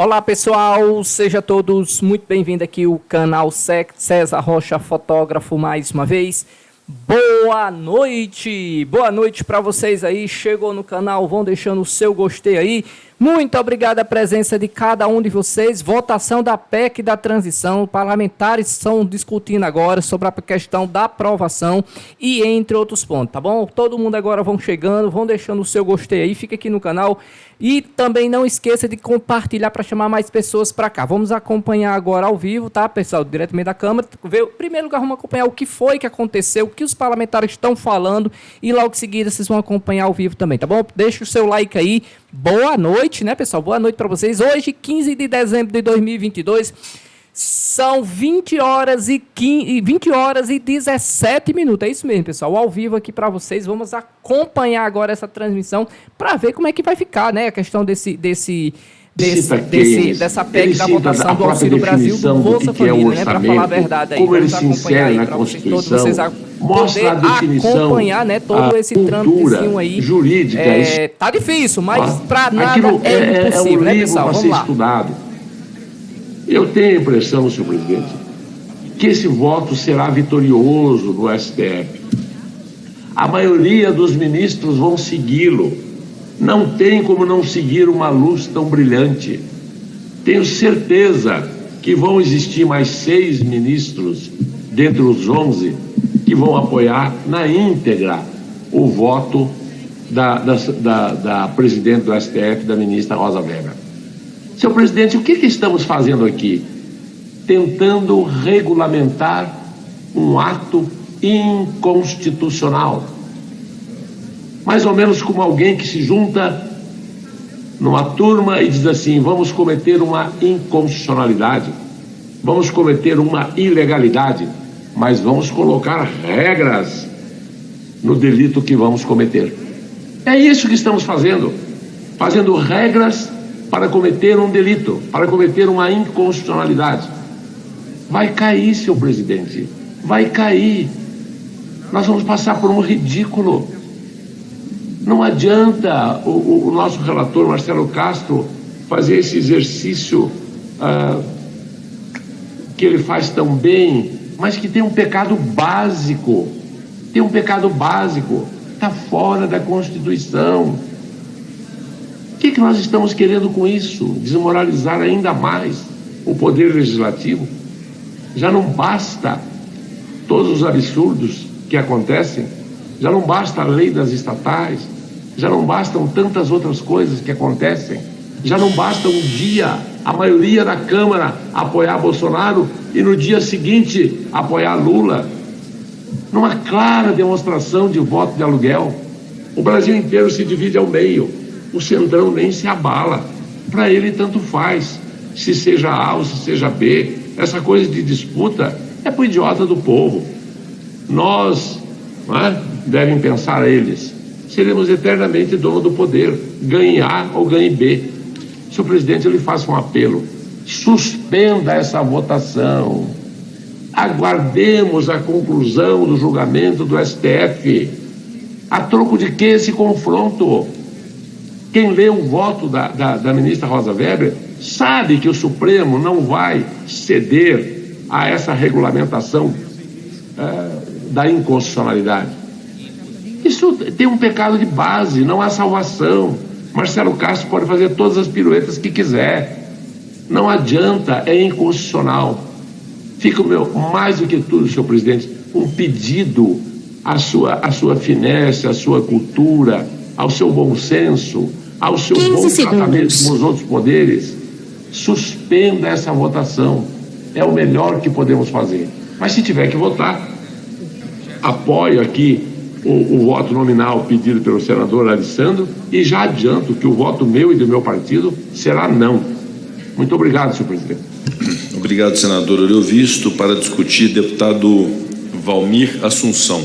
Olá pessoal, sejam todos muito bem-vindos aqui ao canal César Rocha Fotógrafo mais uma vez. Boa noite para vocês aí, chegou no canal, vão deixando o seu gostei aí. Muito obrigado a presença de cada um de vocês. Votação da PEC da transição, parlamentares estão discutindo agora sobre a questão da aprovação e entre outros pontos, tá bom? Todo mundo agora vão chegando, vão deixando o seu gostei aí, fica aqui no canal. E também não esqueça de compartilhar para chamar mais pessoas para cá. Vamos acompanhar agora ao vivo, tá, pessoal? Diretamente da Câmara. Em primeiro lugar, vamos acompanhar o que foi que aconteceu, o que os parlamentares estão falando. E logo em seguida, vocês vão acompanhar ao vivo também, tá bom? Deixa o seu like aí. Boa noite, né, pessoal? Boa noite para vocês. Hoje, 15 de dezembro de 2022. São 20 horas e 17 minutos. É isso mesmo, pessoal. Ao vivo aqui para vocês. Vamos acompanhar agora essa transmissão para ver como é que vai ficar, né? A questão dessa PEC da votação do Auxílio Brasil do Bolsa Família, né? Para falar a verdade aí. Como ele se insere na Constituição, mostra a definição, acompanhar, né, todo esse trâmitezinho aí. Jurídica. Tá difícil, mas para nada é impossível, né, pessoal? Vamos lá. Estudado. Eu tenho a impressão, senhor presidente, que esse voto será vitorioso no STF. A maioria dos ministros vão segui-lo. Não tem como não seguir uma luz tão brilhante. Tenho certeza que vão existir mais 6 ministros, dentre os 11, que vão apoiar na íntegra o voto da presidente do STF, da ministra Rosa Weber. Senhor presidente, o que estamos fazendo aqui? Tentando regulamentar um ato inconstitucional. Mais ou menos como alguém que se junta numa turma e diz assim: vamos cometer uma inconstitucionalidade, vamos cometer uma ilegalidade, mas vamos colocar regras no delito que vamos cometer. É isso que estamos fazendo regras para cometer um delito, para cometer uma inconstitucionalidade. Vai cair, senhor presidente, vai cair. Nós vamos passar por um ridículo. Não adianta o nosso relator, Marcelo Castro, fazer esse exercício que ele faz tão bem, mas que tem um pecado básico. Tem um pecado básico. Está fora da Constituição. O que nós estamos querendo com isso? Desmoralizar ainda mais o Poder Legislativo? Já não basta todos os absurdos que acontecem, já não basta a lei das estatais, já não bastam tantas outras coisas que acontecem, já não basta um dia a maioria da Câmara apoiar Bolsonaro e no dia seguinte apoiar Lula, numa clara demonstração de voto de aluguel. O Brasil inteiro se divide ao meio. O Centrão nem se abala. Para ele tanto faz, se seja A ou se seja B. Essa coisa de disputa é pro idiota do povo. Nós, devem pensar eles, seremos eternamente dono do poder, ganhe A ou ganhe B. Senhor presidente, eu lhe faço um apelo: suspenda essa votação, aguardemos a conclusão do julgamento do STF. A troco de que esse confronto? Quem lê o voto da ministra Rosa Weber sabe que o Supremo não vai ceder a essa regulamentação da inconstitucionalidade. Isso tem um pecado de base, não há salvação. Marcelo Castro pode fazer todas as piruetas que quiser. Não adianta, é inconstitucional. Fica o meu, mais do que tudo, senhor presidente, um pedido à sua finesse, à sua cultura, ao seu bom senso, ao seu bom tratamento com os outros poderes. Suspenda essa votação. É o melhor que podemos fazer. Mas se tiver que votar, apoio aqui o voto nominal pedido pelo senador Alessandro e já adianto que o voto meu e do meu partido será não. Muito obrigado, senhor presidente. Obrigado, senador Oriovisto. Para discutir, deputado Valmir Assunção.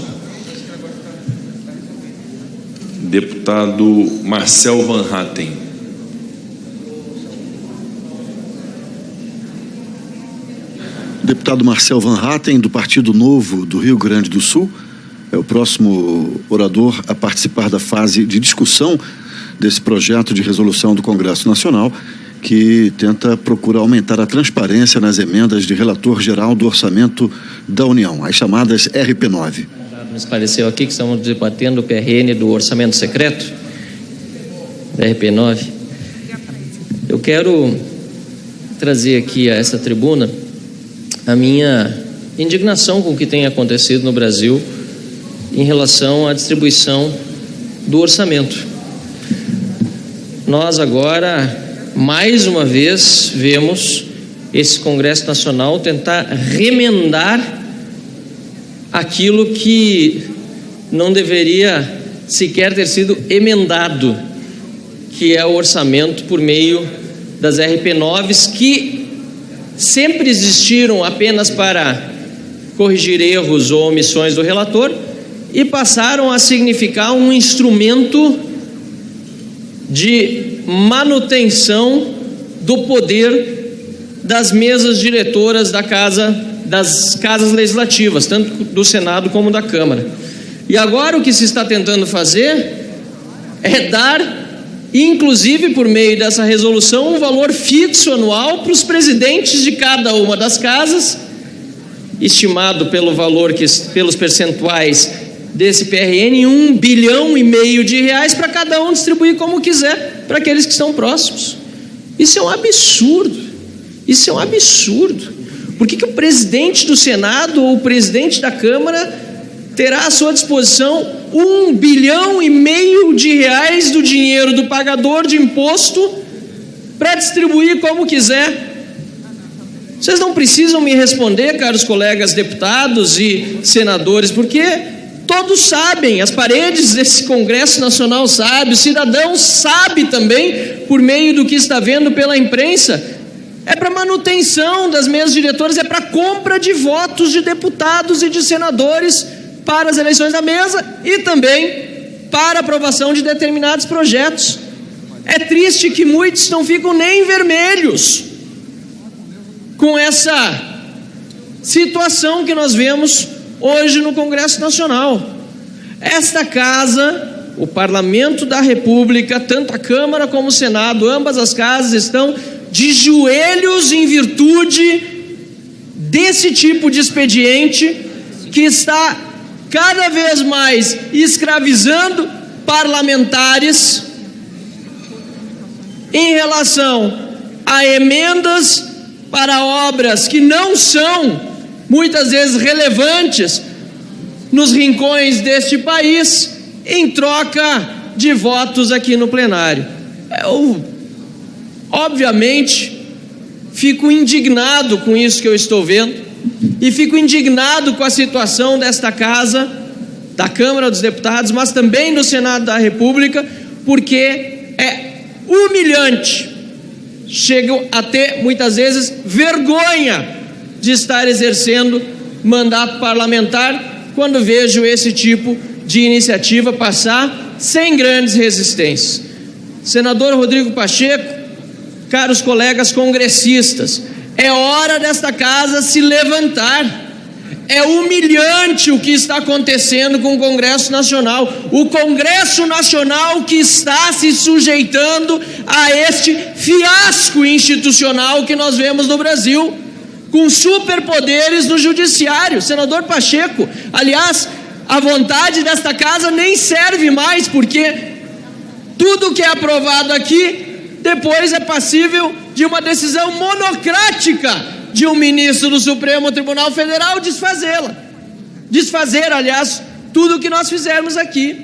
Deputado Marcel Van Hatten. Deputado Marcel Van Hatten, do Partido Novo do Rio Grande do Sul, é o próximo orador a participar da fase de discussão desse projeto de resolução do Congresso Nacional, que tenta procurar aumentar a transparência nas emendas de relator geral do orçamento da União, as chamadas RP9. Me esclareceu aqui que estamos debatendo o PRN do orçamento secreto, RP9. Eu quero trazer aqui a essa tribuna a minha indignação com o que tem acontecido no Brasil em relação à distribuição do orçamento. Nós agora, mais uma vez, vemos esse Congresso Nacional tentar remendar aquilo que não deveria sequer ter sido emendado, que é o orçamento por meio das RP9s, que sempre existiram apenas para corrigir erros ou omissões do relator e passaram a significar um instrumento de manutenção do poder das mesas diretoras das casas legislativas, tanto do Senado como da Câmara. E agora o que se está tentando fazer é dar, inclusive por meio dessa resolução, um valor fixo anual para os presidentes de cada uma das casas, estimado pelo valor pelos percentuais desse PRN, R$1,5 bilhão para cada um distribuir como quiser para aqueles que estão próximos. Isso é um absurdo. Isso é um absurdo. Por que o presidente do Senado ou o presidente da Câmara terá à sua disposição R$1,5 bilhão do dinheiro do pagador de imposto para distribuir como quiser? Vocês não precisam me responder, caros colegas deputados e senadores, porque todos sabem, as paredes desse Congresso Nacional sabem, o cidadão sabe também, por meio do que está vendo pela imprensa, é para manutenção das mesas diretoras, é para compra de votos de deputados e de senadores para as eleições da mesa e também para aprovação de determinados projetos. É triste que muitos não ficam nem vermelhos com essa situação que nós vemos hoje no Congresso Nacional. Esta casa, o Parlamento da República, tanto a Câmara como o Senado, ambas as casas estão de joelhos em virtude desse tipo de expediente que está cada vez mais escravizando parlamentares em relação a emendas para obras que não são muitas vezes relevantes nos rincões deste país, em troca de votos aqui no plenário. Eu, obviamente, fico indignado com isso que eu estou vendo e fico indignado com a situação desta casa, da Câmara dos Deputados, mas também do Senado da República, porque é humilhante. Chego a ter, muitas vezes, vergonha de estar exercendo mandato parlamentar quando vejo esse tipo de iniciativa passar sem grandes resistências. Senador Rodrigo Pacheco, caros colegas congressistas, é hora desta casa se levantar. É humilhante o que está acontecendo com o Congresso Nacional. O Congresso Nacional que está se sujeitando a este fiasco institucional que nós vemos no Brasil, com superpoderes no judiciário. Senador Pacheco, aliás, a vontade desta casa nem serve mais, porque tudo que é aprovado aqui depois é passível de uma decisão monocrática de um ministro do Supremo Tribunal Federal desfazê-la. Desfazer, aliás, tudo o que nós fizermos aqui.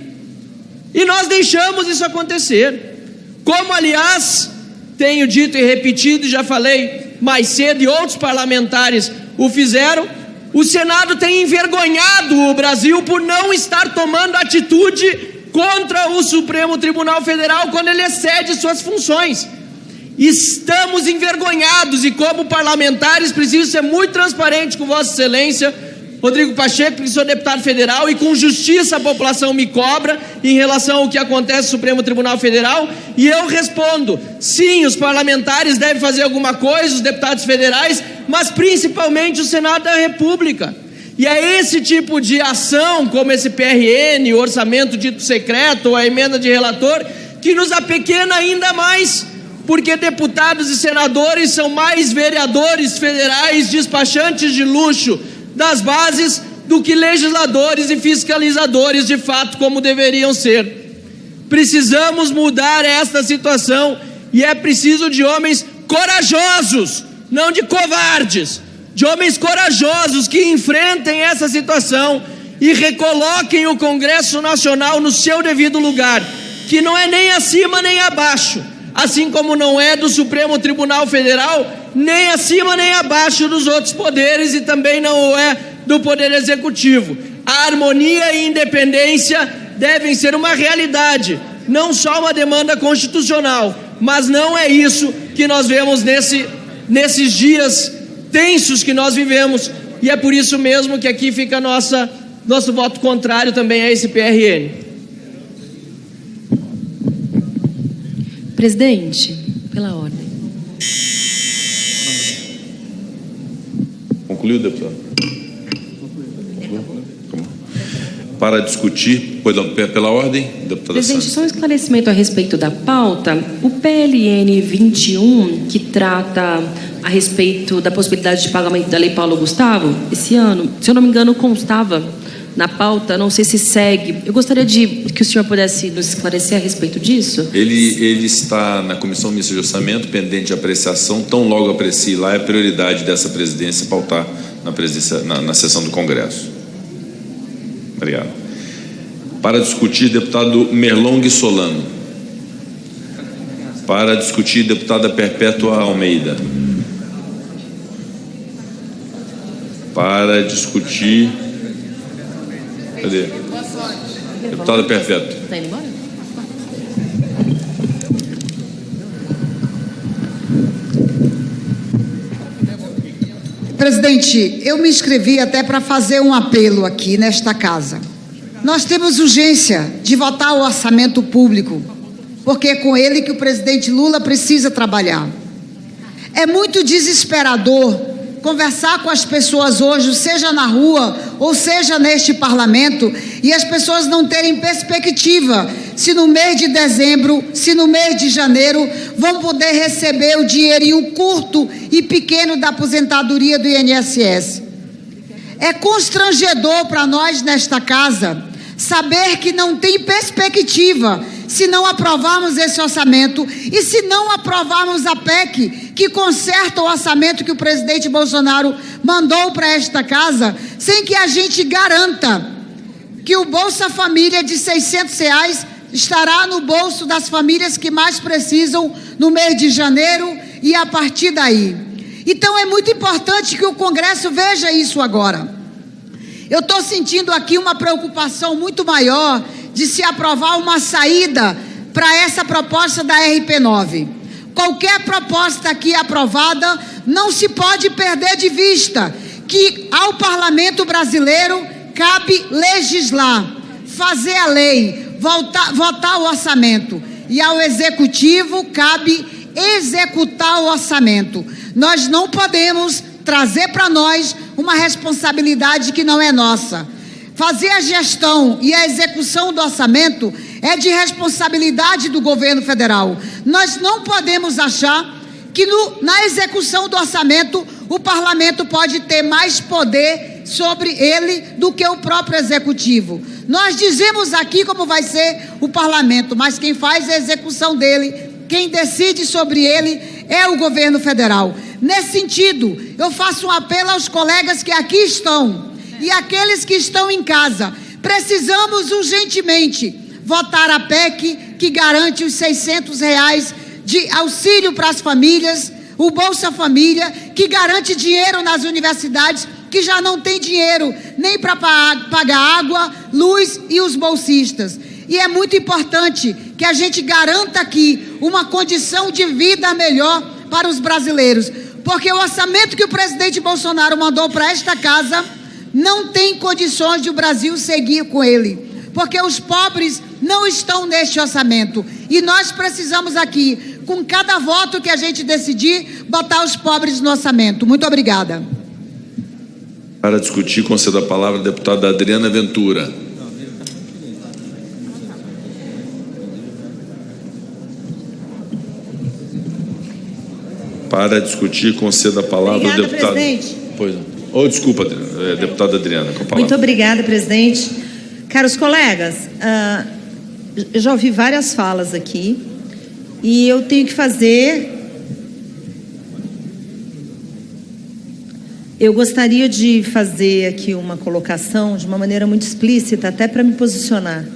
E nós deixamos isso acontecer. Como, aliás, tenho dito e repetido, já falei mais cedo, e outros parlamentares o fizeram, o Senado tem envergonhado o Brasil por não estar tomando atitude contra o Supremo Tribunal Federal quando ele excede suas funções. Estamos envergonhados e, como parlamentares, preciso ser muito transparente com Vossa Excelência, Rodrigo Pacheco, porque sou deputado federal e com justiça a população me cobra em relação ao que acontece no Supremo Tribunal Federal, e eu respondo: sim, os parlamentares devem fazer alguma coisa, os deputados federais, mas principalmente o Senado da República. E é esse tipo de ação, como esse PRN, o orçamento dito secreto ou a emenda de relator, que nos apequena ainda mais porque deputados e senadores são mais vereadores federais despachantes de luxo das bases do que legisladores e fiscalizadores de fato como deveriam ser. Precisamos mudar esta situação e é preciso de homens corajosos, não de covardes, de homens corajosos que enfrentem essa situação e recoloquem o Congresso Nacional no seu devido lugar, que não é nem acima nem abaixo, assim como não é do Supremo Tribunal Federal, nem acima nem abaixo dos outros poderes e também não é do Poder Executivo. A harmonia e independência devem ser uma realidade, não só uma demanda constitucional, mas não é isso que nós vemos nesses dias tensos que nós vivemos, e é por isso mesmo que aqui fica nosso voto contrário também a esse PRN. Presidente, pela ordem. Concluiu, deputado? Para discutir, pela ordem, deputada Presidente, Sandra. só um esclarecimento a respeito da pauta. O PLN 21, que trata a respeito da possibilidade de pagamento da Lei Paulo Gustavo, esse ano, se eu não me engano, constava na pauta, não sei se segue. Eu gostaria que o senhor pudesse nos esclarecer a respeito disso. Ele está na Comissão Mista de Orçamento, pendente de apreciação. Tão logo aprecie lá, é prioridade dessa presidência pautar na sessão do Congresso. Obrigado. Para discutir, deputado Merlong Solano. Para discutir, deputada Perpétua Almeida. Para discutir... Cadê? Deputada Perpétua. Está indo embora? Presidente, eu me inscrevi até para fazer um apelo aqui nesta casa. Nós temos urgência de votar o orçamento público, porque é com ele que o presidente Lula precisa trabalhar. É muito desesperador conversar com as pessoas hoje, seja na rua ou seja neste parlamento, e as pessoas não terem perspectiva se no mês de dezembro, se no mês de janeiro vão poder receber o dinheirinho curto e pequeno da aposentadoria do INSS. É constrangedor para nós nesta casa saber que não tem perspectiva se não aprovarmos esse orçamento e se não aprovarmos a PEC que conserta o orçamento que o presidente Bolsonaro mandou para esta casa, sem que a gente garanta que o Bolsa Família de R$600 estará no bolso das famílias que mais precisam no mês de janeiro e a partir daí. Então é muito importante que o Congresso veja isso agora. Eu estou sentindo aqui uma preocupação muito maior de se aprovar uma saída para essa proposta da RP9. Qualquer proposta aqui aprovada não se pode perder de vista que ao Parlamento brasileiro cabe legislar, fazer a lei, votar o orçamento, e ao Executivo cabe executar o orçamento. Nós não podemos trazer para nós uma responsabilidade que não é nossa. Fazer a gestão e a execução do orçamento é de responsabilidade do governo federal. Nós não podemos achar que na execução do orçamento o parlamento pode ter mais poder sobre ele do que o próprio executivo. Nós dizemos aqui como vai ser o parlamento, mas quem faz a execução dele, quem decide sobre ele é o governo federal. Nesse sentido, eu faço um apelo aos colegas que aqui estão e aqueles que estão em casa. Precisamos urgentemente votar a PEC que garante os R$600 de auxílio para as famílias, o Bolsa Família, que garante dinheiro nas universidades que já não tem dinheiro nem para pagar água, luz e os bolsistas. E é muito importante que a gente garanta aqui uma condição de vida melhor para os brasileiros, porque o orçamento que o presidente Bolsonaro mandou para esta casa não tem condições de o Brasil seguir com ele, porque os pobres não estão neste orçamento, e nós precisamos aqui, com cada voto que a gente decidir, botar os pobres no orçamento. Muito obrigada. Para discutir, concedo a palavra à deputada Adriana Ventura. Para discutir, conceda a palavra ao deputado. Presidente. Pois não. Desculpa, deputada Adriana, com a palavra. Muito obrigada, presidente. Caros colegas, eu já ouvi várias falas aqui e eu tenho que fazer... Eu gostaria de fazer aqui uma colocação de uma maneira muito explícita, até para me posicionar.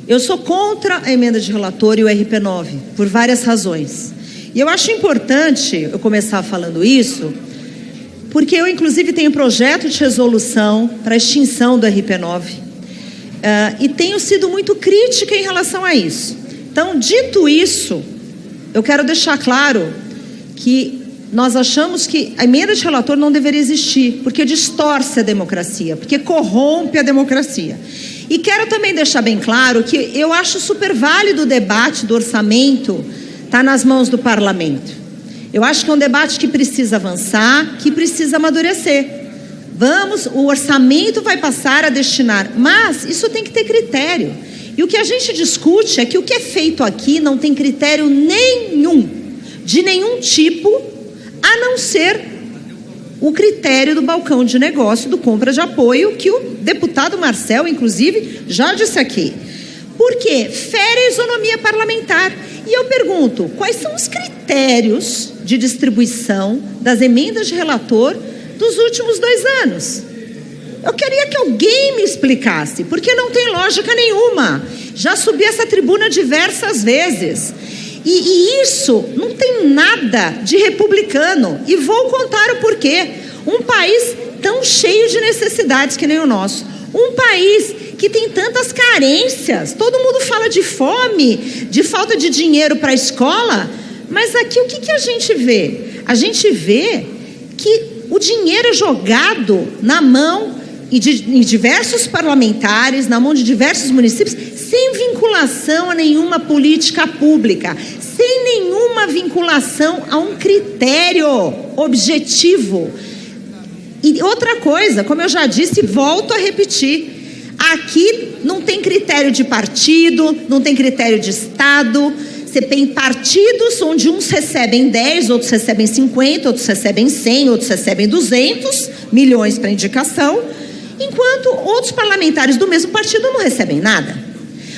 Eu sou contra a emenda de relator e o RP9, por várias razões. E eu acho importante eu começar falando isso, porque eu, inclusive, tenho projeto de resolução para a extinção do RP9. E tenho sido muito crítica em relação a isso. Então, dito isso, eu quero deixar claro que nós achamos que a emenda de relator não deveria existir, porque distorce a democracia, porque corrompe a democracia. E quero também deixar bem claro que eu acho super válido o debate do orçamento estar nas mãos do parlamento. Eu acho que é um debate que precisa avançar, que precisa amadurecer. O orçamento vai passar a destinar, mas isso tem que ter critério. E o que a gente discute é que o que é feito aqui não tem critério nenhum, de nenhum tipo, a não ser o critério do balcão de negócio, do compra de apoio, que o deputado Marcel, inclusive, já disse aqui. Por quê? Fere a isonomia parlamentar. E eu pergunto, quais são os critérios de distribuição das emendas de relator dos últimos 2 anos? Eu queria que alguém me explicasse, porque não tem lógica nenhuma. Já subi essa tribuna diversas vezes. E isso não tem nada de republicano. E vou contar o porquê. Um país tão cheio de necessidades que nem o nosso. Um país que tem tantas carências. Todo mundo fala de fome, de falta de dinheiro para a escola. Mas aqui o que a gente vê? A gente vê que o dinheiro é jogado na mão em diversos parlamentares, na mão de diversos municípios, sem vinculação a nenhuma política pública, sem nenhuma vinculação a um critério objetivo. E outra coisa, como eu já disse, volto a repetir, aqui não tem critério de partido, não tem critério de estado. Você tem partidos onde uns recebem 10, outros recebem 50, outros recebem 100, outros recebem 200 milhões para indicação, enquanto outros parlamentares do mesmo partido não recebem nada.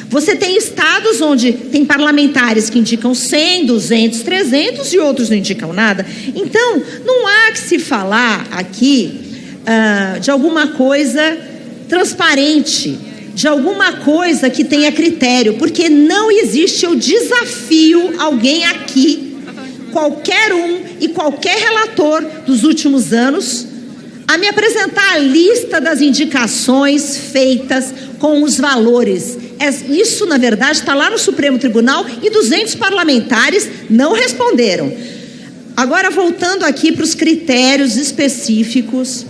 Você tem estados onde tem parlamentares que indicam 100, 200, 300 e outros não indicam nada. Então, não há que se falar aqui de alguma coisa transparente, de alguma coisa que tenha critério, porque não existe. Eu desafio alguém aqui, qualquer um e qualquer relator dos últimos anos, a me apresentar a lista das indicações feitas com os valores. Isso, na verdade, está lá no Supremo Tribunal e 200 parlamentares não responderam. Agora, voltando aqui para os critérios específicos,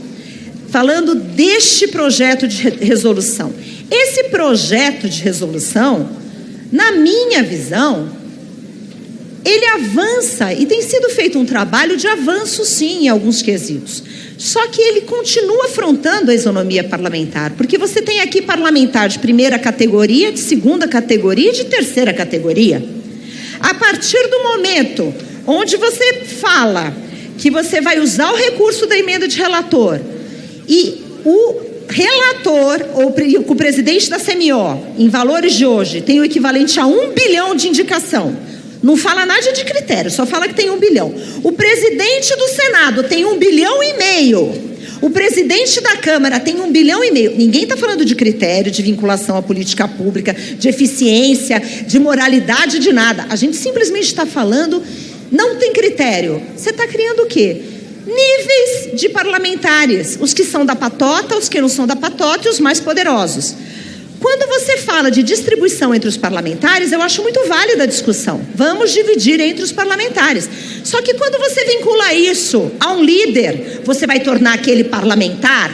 falando deste projeto de resolução. Esse projeto de resolução, na minha visão, ele avança, e tem sido feito um trabalho de avanço, sim, em alguns quesitos. Só que ele continua afrontando a isonomia parlamentar, porque você tem aqui parlamentar de primeira categoria, de segunda categoria e de terceira categoria. A partir do momento onde você fala que você vai usar o recurso da emenda de relator e o relator, ou o presidente da CMO, em valores de hoje, tem o equivalente a 1 bilhão de indicação. Não fala nada de critério, só fala que tem 1 bilhão. O presidente do Senado tem 1,5 bilhão. O presidente da Câmara tem 1,5 bilhão. Ninguém está falando de critério, de vinculação à política pública, de eficiência, de moralidade, de nada. A gente simplesmente está falando, não tem critério. Você está criando o quê? Níveis de parlamentares. Os que são da patota, os que não são da patota e os mais poderosos. Quando você fala de distribuição entre os parlamentares, eu acho muito válida a discussão. Vamos dividir entre os parlamentares. Só que quando você vincula isso a um líder, você vai tornar aquele parlamentar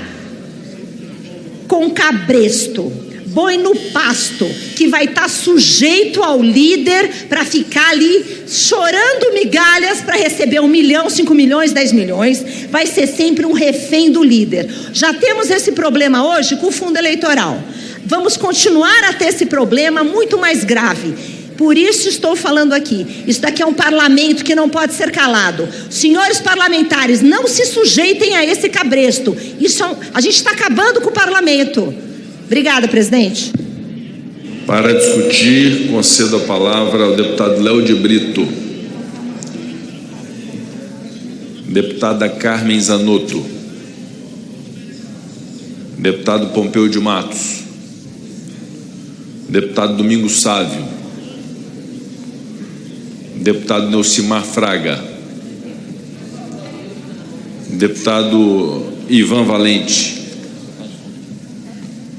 com cabresto, boi no pasto, que vai estar sujeito ao líder para ficar ali chorando migalhas para receber 1 milhão, 5 milhões, 10 milhões. Vai ser sempre um refém do líder. Já temos esse problema hoje com o fundo eleitoral. Vamos continuar a ter esse problema muito mais grave. Por isso estou falando aqui. Isso daqui é um parlamento que não pode ser calado. Senhores parlamentares, não se sujeitem a esse cabresto. A gente está acabando com o parlamento. Obrigada, presidente. Para discutir, concedo a palavra ao deputado Léo de Brito. Deputada Carmen Zanotto. Deputado Pompeu de Matos. Deputado Domingos Sávio. Deputado Neucimar Fraga. Deputado Ivan Valente.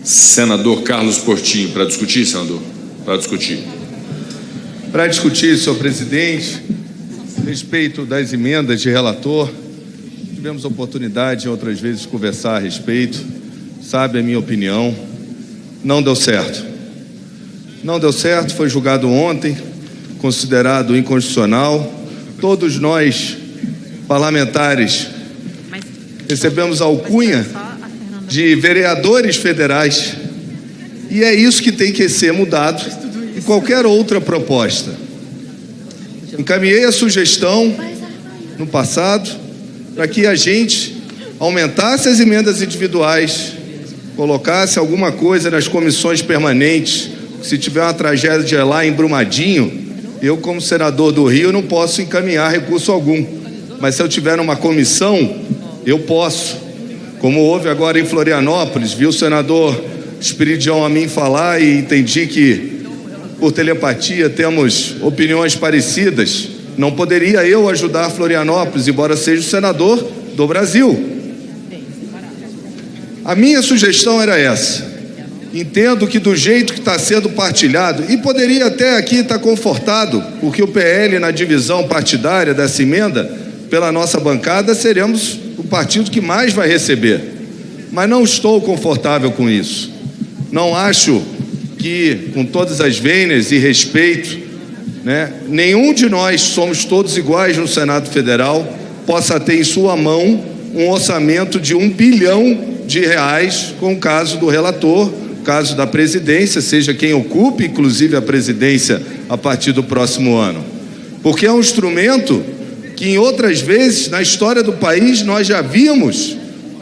Senador Carlos Portinho. Para discutir, senador? Para discutir. Para discutir, senhor presidente, a respeito das emendas de relator, tivemos oportunidade em outras vezes de conversar a respeito, sabe a minha opinião, não deu certo. Não deu certo, foi julgado ontem, considerado inconstitucional. Todos nós, parlamentares, recebemos a alcunha de vereadores federais, e é isso que tem que ser mudado em qualquer outra proposta. Encaminhei a sugestão no passado para que a gente aumentasse as emendas individuais, colocasse alguma coisa nas comissões permanentes. Se tiver uma tragédia lá em Brumadinho, eu, como senador do Rio, não posso encaminhar recurso algum, mas se eu tiver uma comissão, eu posso. Como houve agora em Florianópolis, vi o senador Espiridião a mim falar e entendi que, por telepatia, temos opiniões parecidas. Não poderia eu ajudar Florianópolis, embora seja o senador do Brasil. A minha sugestão era essa. Entendo que do jeito que está sendo partilhado, e poderia até aqui estar confortado, porque o PL na divisão partidária dessa emenda, pela nossa bancada, seremos o partido que mais vai receber, mas não estou confortável com isso. Não acho que, com todas as vênias e respeito, nenhum de nós, somos todos iguais no Senado Federal, possa ter em sua mão um orçamento de R$1 bilhão, com o caso do relator, caso da presidência, seja quem ocupe, inclusive a presidência, a partir do próximo ano. Porque é um instrumento que em outras vezes na história do país nós já vimos,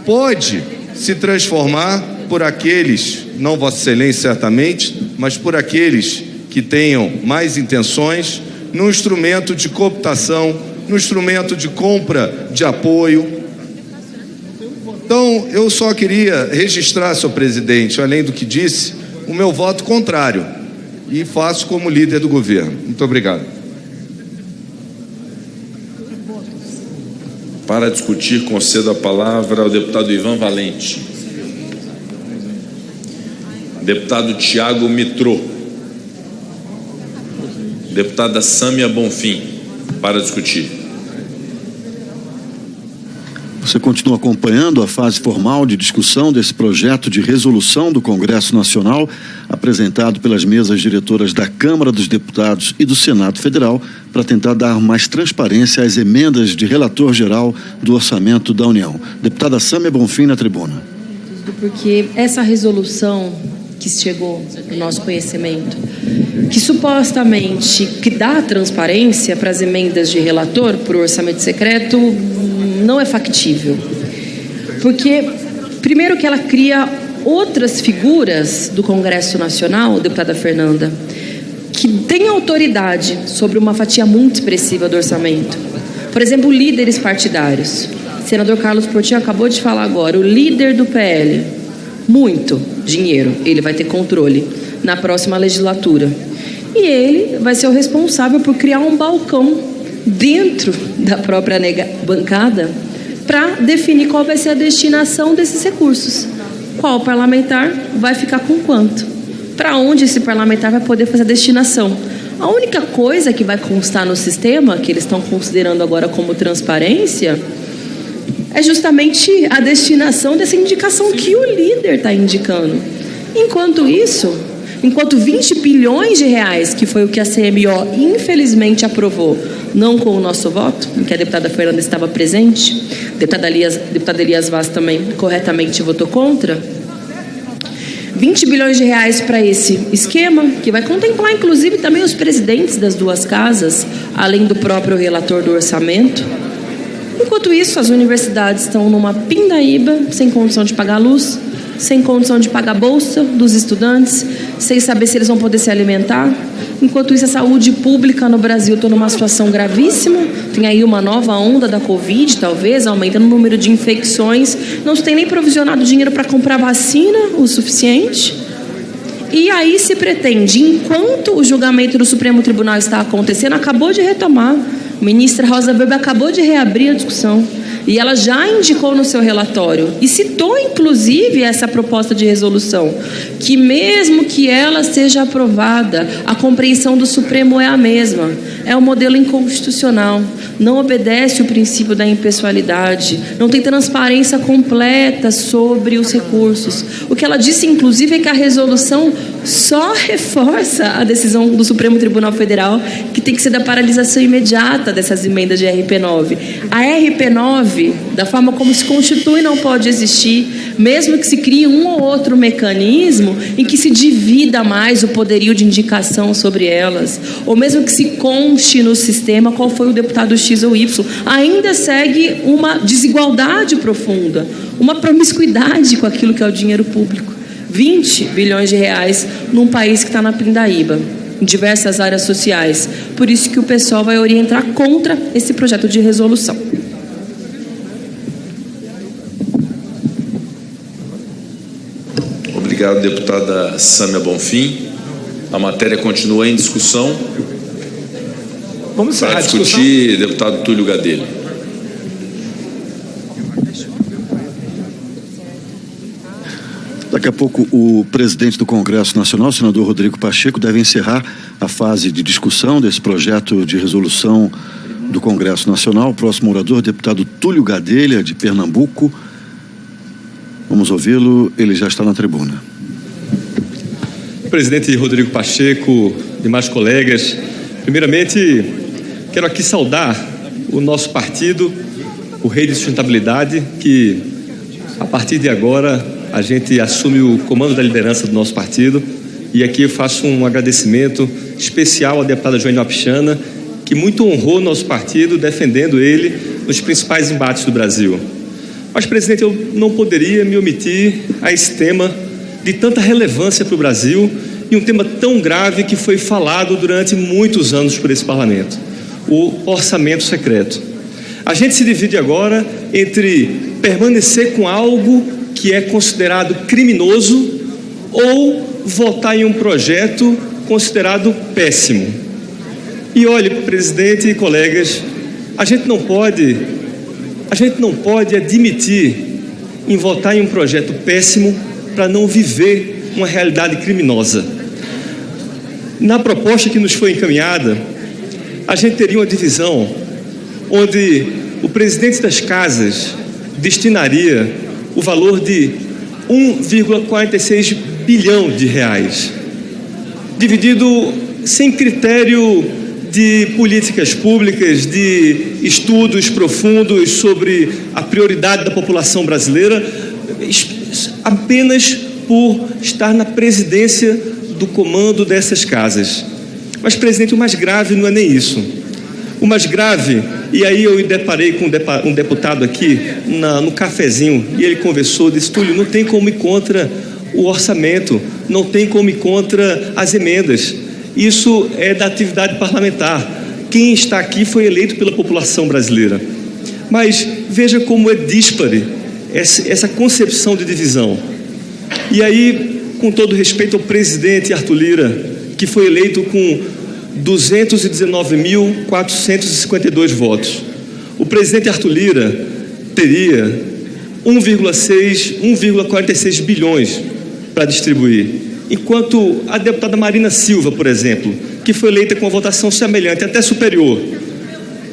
pode se transformar por aqueles, não Vossa Excelência certamente, mas por aqueles que tenham mais intenções, num instrumento de cooptação, num instrumento de compra de apoio. Então, eu só queria registrar, senhor presidente, além do que disse, o meu voto contrário, e faço como líder do governo. Muito obrigado. Para discutir, concedo a palavra ao deputado Ivan Valente. Deputado Tiago Mitrô. Deputada Sâmia Bonfim. Para discutir. Você continua acompanhando a fase formal de discussão desse projeto de resolução do Congresso Nacional, apresentado pelas mesas diretoras da Câmara dos Deputados e do Senado Federal, para tentar dar mais transparência às emendas de relator geral do Orçamento da União. Deputada Sâmia Bonfim, na tribuna. Porque essa resolução que chegou no nosso conhecimento, que supostamente que dá transparência para as emendas de relator por orçamento secreto, não é factível. Porque, primeiro, que ela cria outras figuras do Congresso Nacional, deputada Fernanda, que têm autoridade sobre uma fatia muito expressiva do orçamento. Por exemplo, líderes partidários. O senador Carlos Portinho acabou de falar agora, o líder do PL, muito dinheiro, ele vai ter controle na próxima legislatura. E ele vai ser o responsável por criar um balcão dentro da própria bancada para definir qual vai ser a destinação desses recursos. Qual parlamentar vai ficar com quanto? Para onde esse parlamentar vai poder fazer a destinação? A única coisa que vai constar no sistema, que eles estão considerando agora como transparência, é justamente a destinação dessa indicação que o líder está indicando. Enquanto isso, enquanto 20 bilhões de reais, que foi o que a CMO infelizmente aprovou, não com o nosso voto, em que a deputada Fernanda estava presente, deputada Elias Vaz também corretamente votou contra, 20 bilhões de reais para esse esquema, que vai contemplar inclusive também os presidentes das duas casas, além do próprio relator do orçamento. Enquanto isso, as universidades estão numa pindaíba, sem condição de pagar a luz, sem condição de pagar a bolsa dos estudantes, sem saber se eles vão poder se alimentar. Enquanto isso, a saúde pública no Brasil está numa situação gravíssima. Tem aí uma nova onda da Covid, talvez, aumentando o número de infecções. Não se tem nem provisionado dinheiro para comprar vacina o suficiente. E aí se pretende, enquanto o julgamento do Supremo Tribunal está acontecendo, acabou de retomar, a ministra Rosa Weber acabou de reabrir a discussão. E ela já indicou no seu relatório, e citou inclusive essa proposta de resolução, que mesmo que ela seja aprovada, a compreensão do Supremo é a mesma. É um modelo inconstitucional, não obedece o princípio da impessoalidade, não tem transparência completa sobre os recursos. O que ela disse, inclusive, é que a resolução só reforça a decisão do Supremo Tribunal Federal, que tem que ser da paralisação imediata dessas emendas de RP9. A RP9, da forma como se constitui, não pode existir, mesmo que se crie um ou outro mecanismo em que se divida mais o poderio de indicação sobre elas, ou mesmo que se conste no sistema qual foi o deputado X ou Y, ainda segue uma desigualdade profunda, uma promiscuidade com aquilo que é o dinheiro público. 20 bilhões de reais num país que está na pindaíba, em diversas áreas sociais. Por isso que o pessoal vai orientar contra esse projeto de resolução. Obrigado, deputada Sâmia Bonfim. A matéria continua em discussão. Vamos para discutir, deputado Túlio Gadelha. Daqui a pouco, o presidente do Congresso Nacional, o senador Rodrigo Pacheco, deve encerrar a fase de discussão desse projeto de resolução do Congresso Nacional. O próximo orador, deputado Túlio Gadelha, de Pernambuco. Vamos ouvi-lo, ele já está na tribuna. Presidente Rodrigo Pacheco, demais colegas, primeiramente quero aqui saudar o nosso partido, o Rei de Sustentabilidade, que a partir de agora a gente assume o comando da liderança do nosso partido, e aqui eu faço um agradecimento especial à deputada Joênia Wapichana, que muito honrou nosso partido, defendendo ele nos principais embates do Brasil. Mas, presidente, eu não poderia me omitir a esse tema de tanta relevância para o Brasil e um tema tão grave que foi falado durante muitos anos por esse parlamento, o orçamento secreto. A gente se divide agora entre permanecer com algo que é considerado criminoso ou votar em um projeto considerado péssimo. E olhe, presidente e colegas, a gente não pode admitir em votar em um projeto péssimo para não viver uma realidade criminosa. Na proposta que nos foi encaminhada, a gente teria uma divisão onde o presidente das casas destinaria o valor de 1,46 bilhão de reais, dividido sem critério de políticas públicas, de estudos profundos sobre a prioridade da população brasileira, apenas por estar na presidência do comando dessas casas. Mas, presidente, o mais grave não é nem isso. O mais grave, e aí eu me deparei com um deputado aqui no cafezinho, e ele conversou, disse: Túlio, não tem como ir contra o orçamento, não tem como ir contra as emendas. Isso é da atividade parlamentar. Quem está aqui foi eleito pela população brasileira. Mas veja como é díspare essa concepção de divisão. E aí, com todo respeito ao presidente Arthur Lira, que foi eleito com 219.452 votos, o presidente Arthur Lira teria 1,46 bilhões para distribuir, enquanto a deputada Marina Silva, por exemplo, que foi eleita com uma votação semelhante, até superior,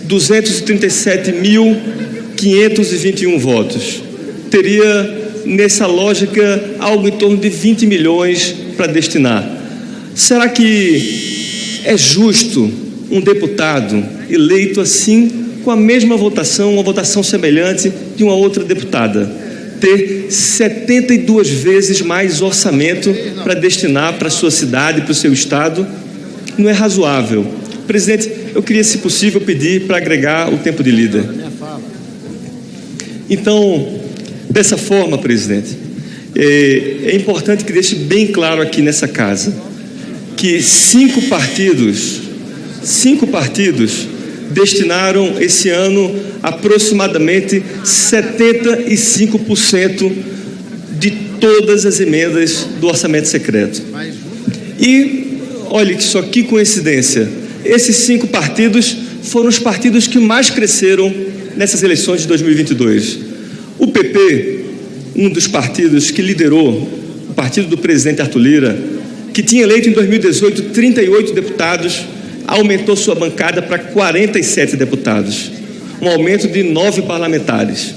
237.521 votos, teria, nessa lógica, algo em torno de 20 milhões para destinar. Será que é justo um deputado eleito assim, com a mesma votação, uma votação semelhante de uma outra deputada, ter 72 vezes mais orçamento para destinar para a sua cidade, para o seu estado, não é razoável. Presidente, eu queria, se possível, pedir para agregar o tempo de líder. Então, dessa forma, presidente, é importante que deixe bem claro aqui nessa casa que 5 partidos destinaram esse ano aproximadamente 75% de todas as emendas do orçamento secreto. E, olha só que coincidência, esses 5 partidos foram os partidos que mais cresceram nessas eleições de 2022. O PP, um dos partidos que liderou, o partido do presidente Arthur Lira, que tinha eleito em 2018 38 deputados, aumentou sua bancada para 47 deputados, um aumento de 9 parlamentares.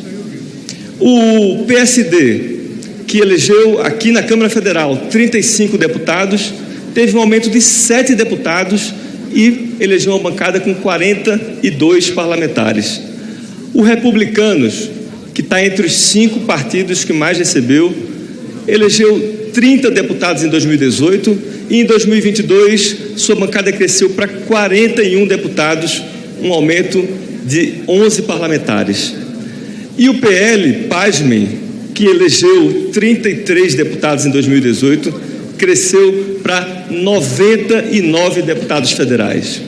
O PSD, que elegeu aqui na Câmara Federal 35 deputados, teve um aumento de 7 deputados e elegeu uma bancada com 42 parlamentares. O Republicanos, que está entre os 5 partidos que mais recebeu, elegeu 30 deputados em 2018 e em 2022 sua bancada cresceu para 41 deputados, um aumento de 11 parlamentares. E o PL, pasmem, que elegeu 33 deputados em 2018, cresceu para 99 deputados federais,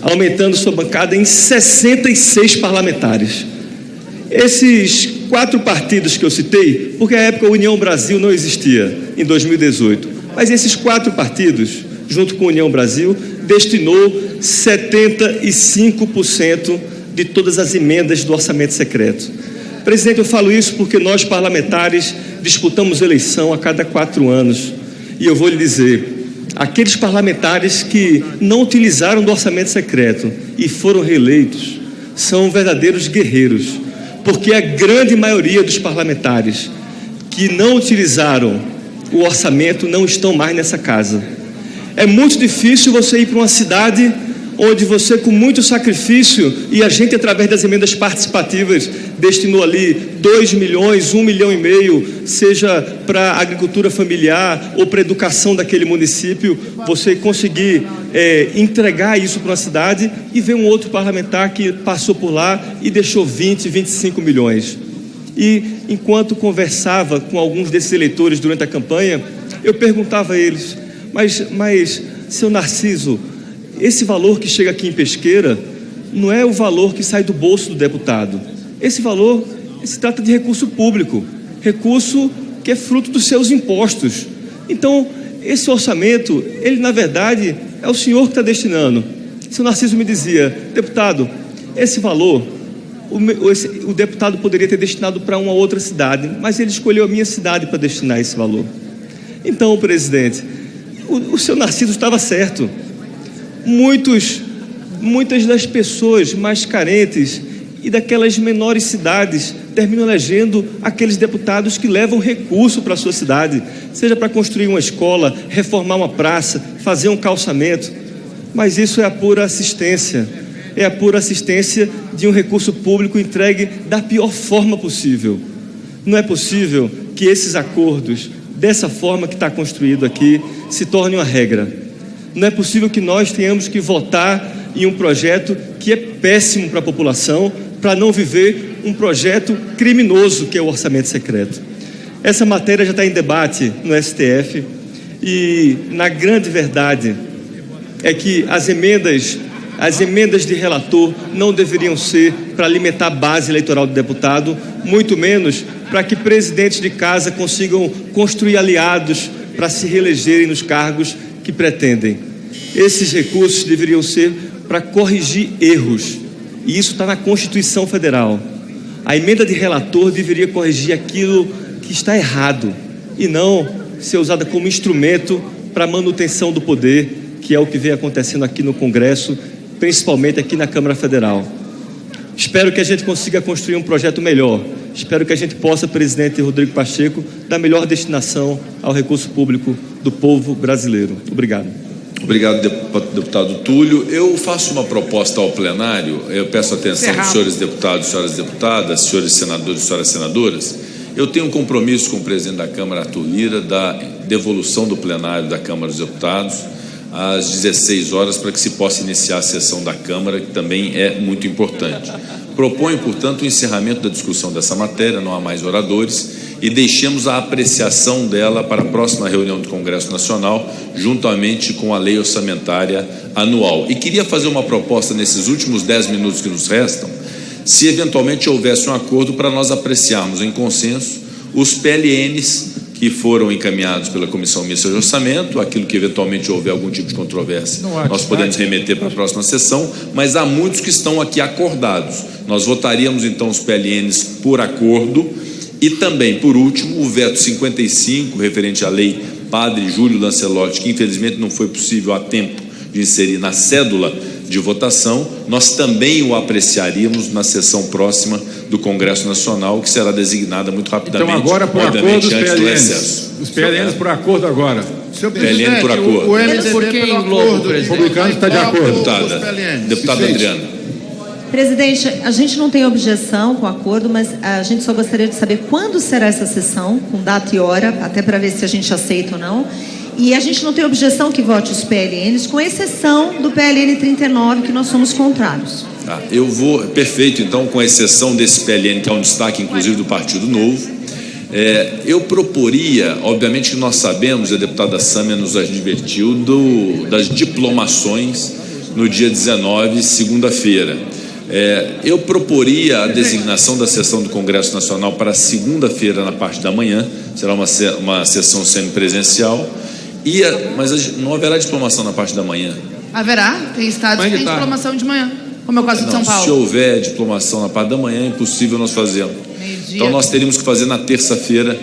aumentando sua bancada em 66 parlamentares. Esses 4 partidos que eu citei, porque à época a União Brasil não existia, em 2018, mas esses 4 partidos, junto com a União Brasil, destinou 75% de todas as emendas do orçamento secreto. Presidente, eu falo isso porque nós parlamentares disputamos eleição a cada 4 anos, e eu vou lhe dizer, aqueles parlamentares que não utilizaram do orçamento secreto e foram reeleitos são verdadeiros guerreiros, porque a grande maioria dos parlamentares que não utilizaram o orçamento não estão mais nessa casa. É muito difícil você ir para uma cidade onde você, com muito sacrifício, e a gente, através das emendas participativas, destinou ali 2 milhões, 1,5 milhão, seja para a agricultura familiar ou para a educação daquele município, você conseguir entregar isso para uma cidade e ver um outro parlamentar que passou por lá e deixou 20, 25 milhões. E, enquanto conversava com alguns desses eleitores durante a campanha, eu perguntava a eles, mas seu Narciso, esse valor que chega aqui em Pesqueira não é o valor que sai do bolso do deputado. Esse valor se trata de recurso público, recurso que é fruto dos seus impostos. Então, esse orçamento, ele na verdade é o senhor que está destinando. Seu Narciso me dizia, deputado, esse valor, o deputado poderia ter destinado para uma outra cidade, mas ele escolheu a minha cidade para destinar esse valor. Então, presidente, o seu Narciso estava certo. Muitas das pessoas mais carentes e daquelas menores cidades terminam elegendo aqueles deputados que levam recurso para a sua cidade, seja para construir uma escola, reformar uma praça, fazer um calçamento, mas isso é a pura assistência, de um recurso público entregue da pior forma possível. Não é possível que esses acordos, dessa forma que está construído aqui, se tornem uma regra. Não é possível que nós tenhamos que votar em um projeto que é péssimo para a população, para não viver um projeto criminoso que é o orçamento secreto. Essa matéria já está em debate no STF e, na grande verdade, é que as emendas de relator não deveriam ser para alimentar a base eleitoral do deputado, muito menos para que presidentes de casa consigam construir aliados para se reelegerem nos cargos que pretendem. Esses recursos deveriam ser para corrigir erros, e isso está na Constituição Federal. A emenda de relator deveria corrigir aquilo que está errado e não ser usada como instrumento para manutenção do poder, que é o que vem acontecendo aqui no Congresso, principalmente aqui na Câmara Federal. Espero que a gente consiga construir um projeto melhor. Espero que a gente possa, presidente Rodrigo Pacheco, dar melhor destinação ao recurso público do povo brasileiro. Obrigado. Obrigado, deputado Túlio. Eu faço uma proposta ao plenário, eu peço atenção dos senhores deputados, senhoras deputadas, senhores senadores e senhoras senadoras, Eu tenho um compromisso com o presidente da Câmara, Arthur Lira, da devolução do plenário da Câmara dos Deputados às 16 horas para que se possa iniciar a sessão da Câmara, que também é muito importante. Proponho, portanto, o encerramento da discussão dessa matéria, não há mais oradores, e deixemos a apreciação dela para a próxima reunião do Congresso Nacional, juntamente com a lei orçamentária anual. E queria fazer uma proposta nesses últimos 10 minutos que nos restam, se eventualmente houvesse um acordo para nós apreciarmos em consenso os PLNs que foram encaminhados pela Comissão Mista de Orçamento, aquilo que eventualmente houver algum tipo de controvérsia, nós podemos remeter para a próxima sessão, mas há muitos que estão aqui acordados. Nós votaríamos então os PLNs por acordo e também, por último, o veto 55, referente à lei Padre Júlio Lancelotti, que infelizmente não foi possível a tempo de inserir na cédula de votação, nós também o apreciaríamos na sessão próxima do Congresso Nacional, que será designada muito rapidamente. Então agora por acordo os PLNs. Os PLNs por acordo agora. PLN por acordo. O MDB por que acordo? O republicano está de acordo. Deputada Adriana. Presidente, a gente não tem objeção com o acordo, mas a gente só gostaria de saber quando será essa sessão, com data e hora, até para ver se a gente aceita ou não. E a gente não tem objeção que vote os PLNs, com exceção do PLN 39, que nós somos contrários. Eu vou, perfeito, então, com exceção desse PLN, que é um destaque, inclusive, do Partido Novo. Eu proporia, obviamente que nós sabemos, a deputada Sâmia nos advertiu das diplomações no dia 19, segunda-feira. Eu proporia a designação da sessão do Congresso Nacional para segunda-feira, na parte da manhã, será uma sessão semipresencial, mas não haverá diplomação na parte da manhã. Haverá, tem estados que tem diplomação de manhã, como é o caso de São Paulo. Se houver diplomação na parte da manhã, é impossível nós fazermos. Então nós teríamos que fazer na terça-feira,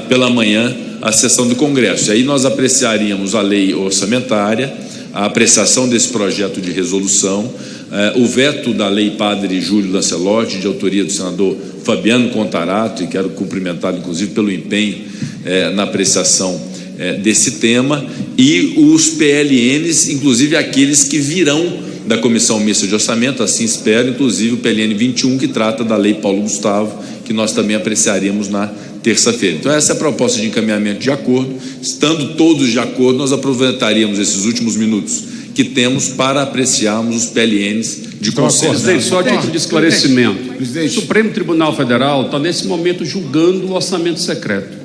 pela manhã, a sessão do Congresso. E aí nós apreciaríamos a lei orçamentária, a apreciação desse projeto de resolução, o veto da lei Padre Júlio Lancelotti, de autoria do senador Fabiano Contarato, e quero cumprimentá-lo inclusive pelo empenho na apreciação desse tema, e os PLNs, inclusive aqueles que virão da Comissão Mista de Orçamento, assim espero, inclusive o PLN 21, que trata da lei Paulo Gustavo, que nós também apreciaremos na terça-feira. Então essa é a proposta de encaminhamento de acordo. Estando todos de acordo, nós aproveitaríamos esses últimos minutos que temos para apreciarmos os PLNs de consenso. Presidente, só a título de esclarecimento. O Supremo Tribunal Federal está nesse momento julgando o orçamento secreto.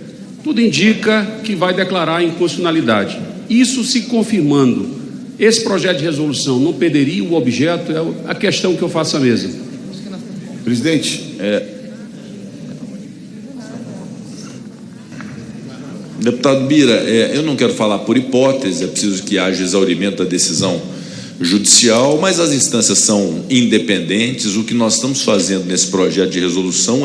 Tudo indica que vai declarar a inconstitucionalidade. Isso se confirmando, esse projeto de resolução não perderia o objeto? É a questão que eu faço à mesa. Presidente, Deputado Bira, eu não quero falar por hipótese, é preciso que haja exaurimento da decisão judicial, mas as instâncias são independentes. O que nós estamos fazendo nesse projeto de resolução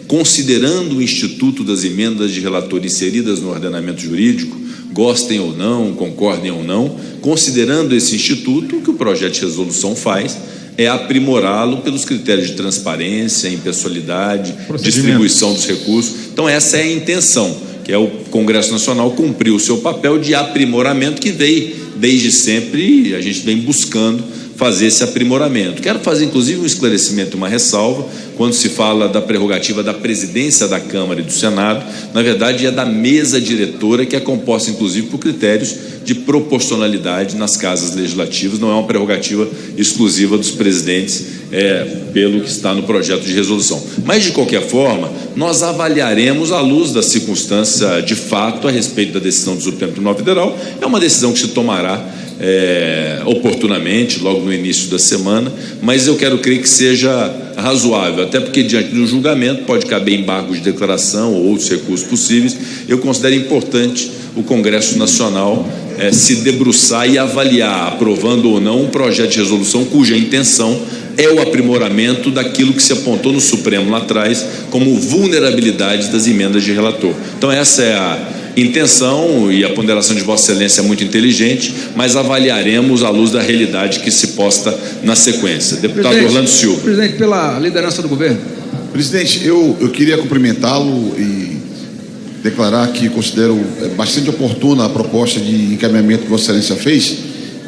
considerando o Instituto das Emendas de Relator inseridas no ordenamento jurídico, gostem ou não, concordem ou não, considerando esse instituto, o que o projeto de resolução faz é aprimorá-lo pelos critérios de transparência, impessoalidade, distribuição dos recursos. Então essa é a intenção, que é o Congresso Nacional cumprir o seu papel de aprimoramento que veio desde sempre, e a gente vem buscando fazer esse aprimoramento. Quero fazer inclusive um esclarecimento, uma ressalva, quando se fala da prerrogativa da presidência da Câmara e do Senado, na verdade é da mesa diretora, que é composta inclusive por critérios de proporcionalidade nas casas legislativas, não é uma prerrogativa exclusiva dos presidentes, pelo que está no projeto de resolução. Mas de qualquer forma, nós avaliaremos à luz da circunstância de fato a respeito da decisão do Supremo Tribunal Federal. É uma decisão que se tomará oportunamente, logo no início da semana, mas eu quero crer que seja razoável, até porque diante do julgamento pode caber embargo de declaração ou outros recursos possíveis. Eu considero importante o Congresso Nacional se debruçar e avaliar, aprovando ou não, um projeto de resolução cuja intenção é o aprimoramento daquilo que se apontou no Supremo lá atrás como vulnerabilidade das emendas de relator. Então essa é a intenção, e a ponderação de Vossa Excelência é muito inteligente, mas avaliaremos à luz da realidade que se posta na sequência. Deputado Orlando Silva. Presidente, pela liderança do governo. Presidente, eu queria cumprimentá-lo e declarar que considero bastante oportuna a proposta de encaminhamento que Vossa Excelência fez,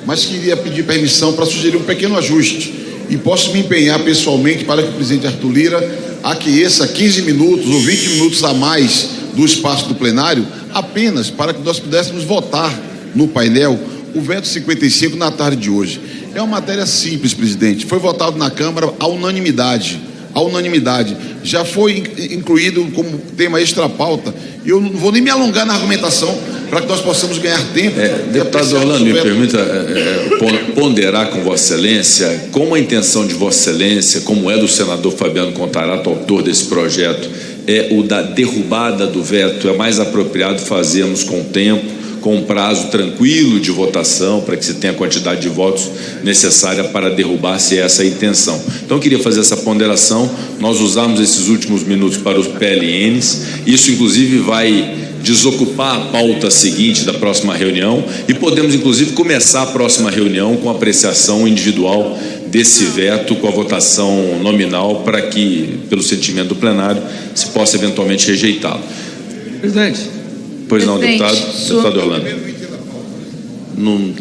mas queria pedir permissão para sugerir um pequeno ajuste, e posso me empenhar pessoalmente para que o presidente Arthur Lira aqueça 15 minutos ou 20 minutos a mais do espaço do plenário, apenas para que nós pudéssemos votar no painel o veto 55 na tarde de hoje. É uma matéria simples, presidente. Foi votado na Câmara à unanimidade. À unanimidade. Já foi incluído como tema extra-pauta. E eu não vou nem me alongar na argumentação para que nós possamos ganhar tempo. Deputado Orlando, me permita ponderar com Vossa Excelência como a intenção de Vossa Excelência, como é do senador Fabiano Contarato, autor desse projeto, é o da derrubada do veto. É mais apropriado fazermos com tempo, com um prazo tranquilo de votação, para que se tenha a quantidade de votos necessária para derrubar, se essa é a intenção. Então, eu queria fazer essa ponderação. Nós usamos esses últimos minutos para os PLNs. Isso, inclusive, vai desocupar a pauta seguinte da próxima reunião e podemos, inclusive, começar a próxima reunião com apreciação individual desse veto, com a votação nominal, para que, pelo sentimento do plenário, se possa eventualmente rejeitá-lo. Presidente. Pois não, deputado Orlando.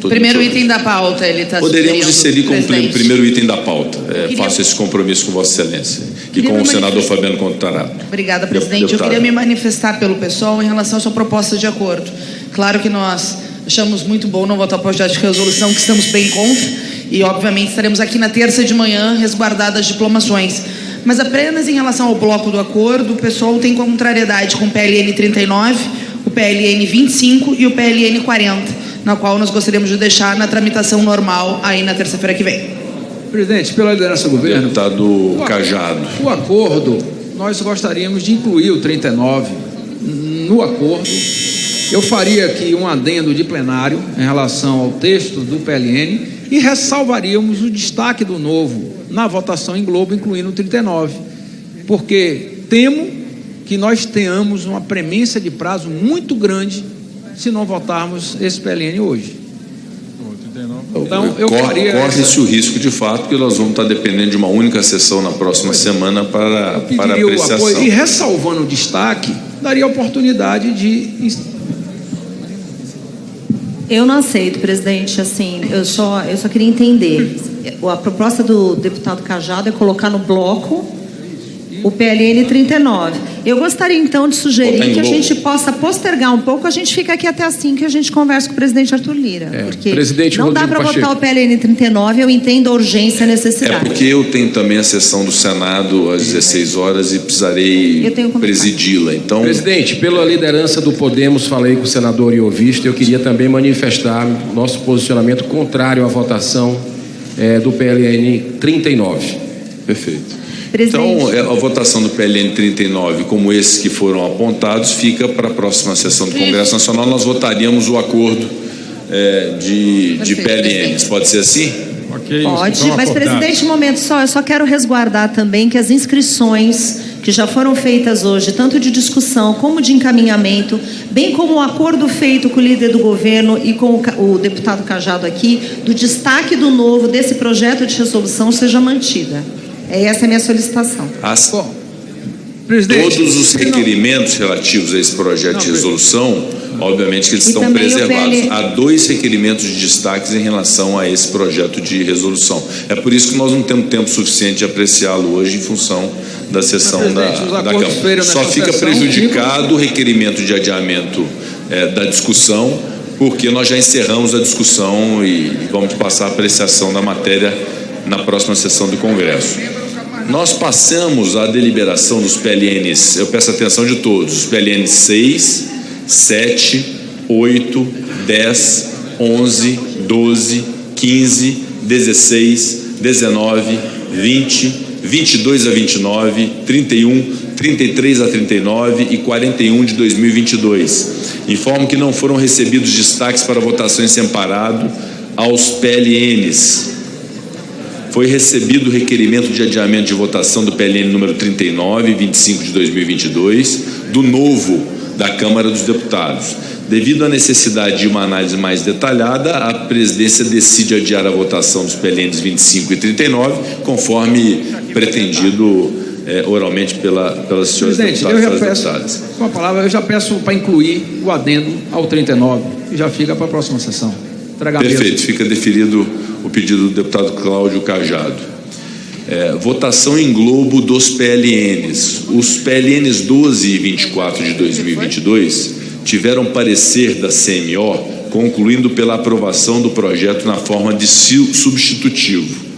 Primeiro item da pauta, ele está sugerindo. Poderíamos inserir como primeiro item da pauta. Faço esse compromisso com Vossa Excelência e com o senador Fabiano Contarato. Obrigada, presidente. Eu queria me manifestar pelo pessoal em relação à sua proposta de acordo. Claro que nós achamos muito bom não votar o projeto de resolução, que estamos bem contra, e obviamente estaremos aqui na terça de manhã resguardadas as diplomações. Mas apenas em relação ao bloco do acordo, o pessoal tem contrariedade com o PLN 39, o PLN 25 e o PLN 40, na qual nós gostaríamos de deixar na tramitação normal aí na terça-feira que vem. Presidente, pela liderança do governo... Deputado Cajado. O acordo, nós gostaríamos de incluir o 39 no acordo. Eu faria aqui um adendo de plenário em relação ao texto do PLN e ressalvaríamos o destaque do novo na votação em globo, incluindo o 39, porque temo que nós tenhamos uma premência de prazo muito grande se não votarmos esse PLN hoje. Então, corre-se o risco, de fato, porque nós vamos estar dependendo de uma única sessão na próxima semana para apreciação. O apoio, e ressalvando o destaque, daria a oportunidade de... Eu não aceito, presidente, assim, eu só queria entender. A proposta do deputado Cajado é colocar no bloco o PLN 39. Eu gostaria, então, de sugerir que a gente possa postergar um pouco, a gente fica aqui até assim que a gente conversa com o presidente Arthur Lira. Porque não dá para votar o PLN 39, eu entendo a urgência e a necessidade. É porque eu tenho também a sessão do Senado às 16 horas e precisarei presidi-la. Então, presidente, pela liderança do Podemos, falei com o senador Iovista, eu queria também manifestar nosso posicionamento contrário à votação do PLN 39. Perfeito. Então, a votação do PLN 39, como esses que foram apontados, fica para a próxima sessão do Congresso Nacional. Nós votaríamos o acordo de PLNs. Pode ser assim? Okay, pode, mas, presidente, um momento só. Eu só quero resguardar também que as inscrições que já foram feitas hoje, tanto de discussão como de encaminhamento, bem como o acordo feito com o líder do governo e com o deputado Cajado aqui, do destaque do novo desse projeto de resolução seja mantida. Essa é a minha solicitação. Todos os requerimentos relativos a esse projeto de resolução, obviamente que eles estão preservados. Há 2 requerimentos de destaques em relação a esse projeto de resolução. É por isso que nós não temos tempo suficiente de apreciá-lo hoje em função da sessão da Câmara. Só fica prejudicado o requerimento de adiamento da discussão, porque nós já encerramos a discussão e vamos passar a apreciação da matéria na próxima sessão do Congresso. Nós passamos a deliberação dos PLNs, eu peço atenção de todos, os PLNs 6, 7, 8, 10, 11, 12, 15, 16, 19, 20, 22 a 29, 31, 33 a 39 e 41 de 2022. Informo que não foram recebidos destaques para votação em separado aos PLNs. Foi recebido o requerimento de adiamento de votação do PLN número 39, 25 de 2022, do novo da Câmara dos Deputados. Devido à necessidade de uma análise mais detalhada, a presidência decide adiar a votação dos PLNs 25 e 39, conforme pretendido oralmente pelas senhoras deputadas e deputadas. Com a palavra, eu já peço para incluir o adendo ao 39, que já fica para a próxima sessão. Perfeito, fica deferido o pedido do deputado Cláudio Cajado. Votação em globo dos PLNs. Os PLNs 12 e 24 de 2022 tiveram parecer da CMO, concluindo pela aprovação do projeto na forma de substitutivo.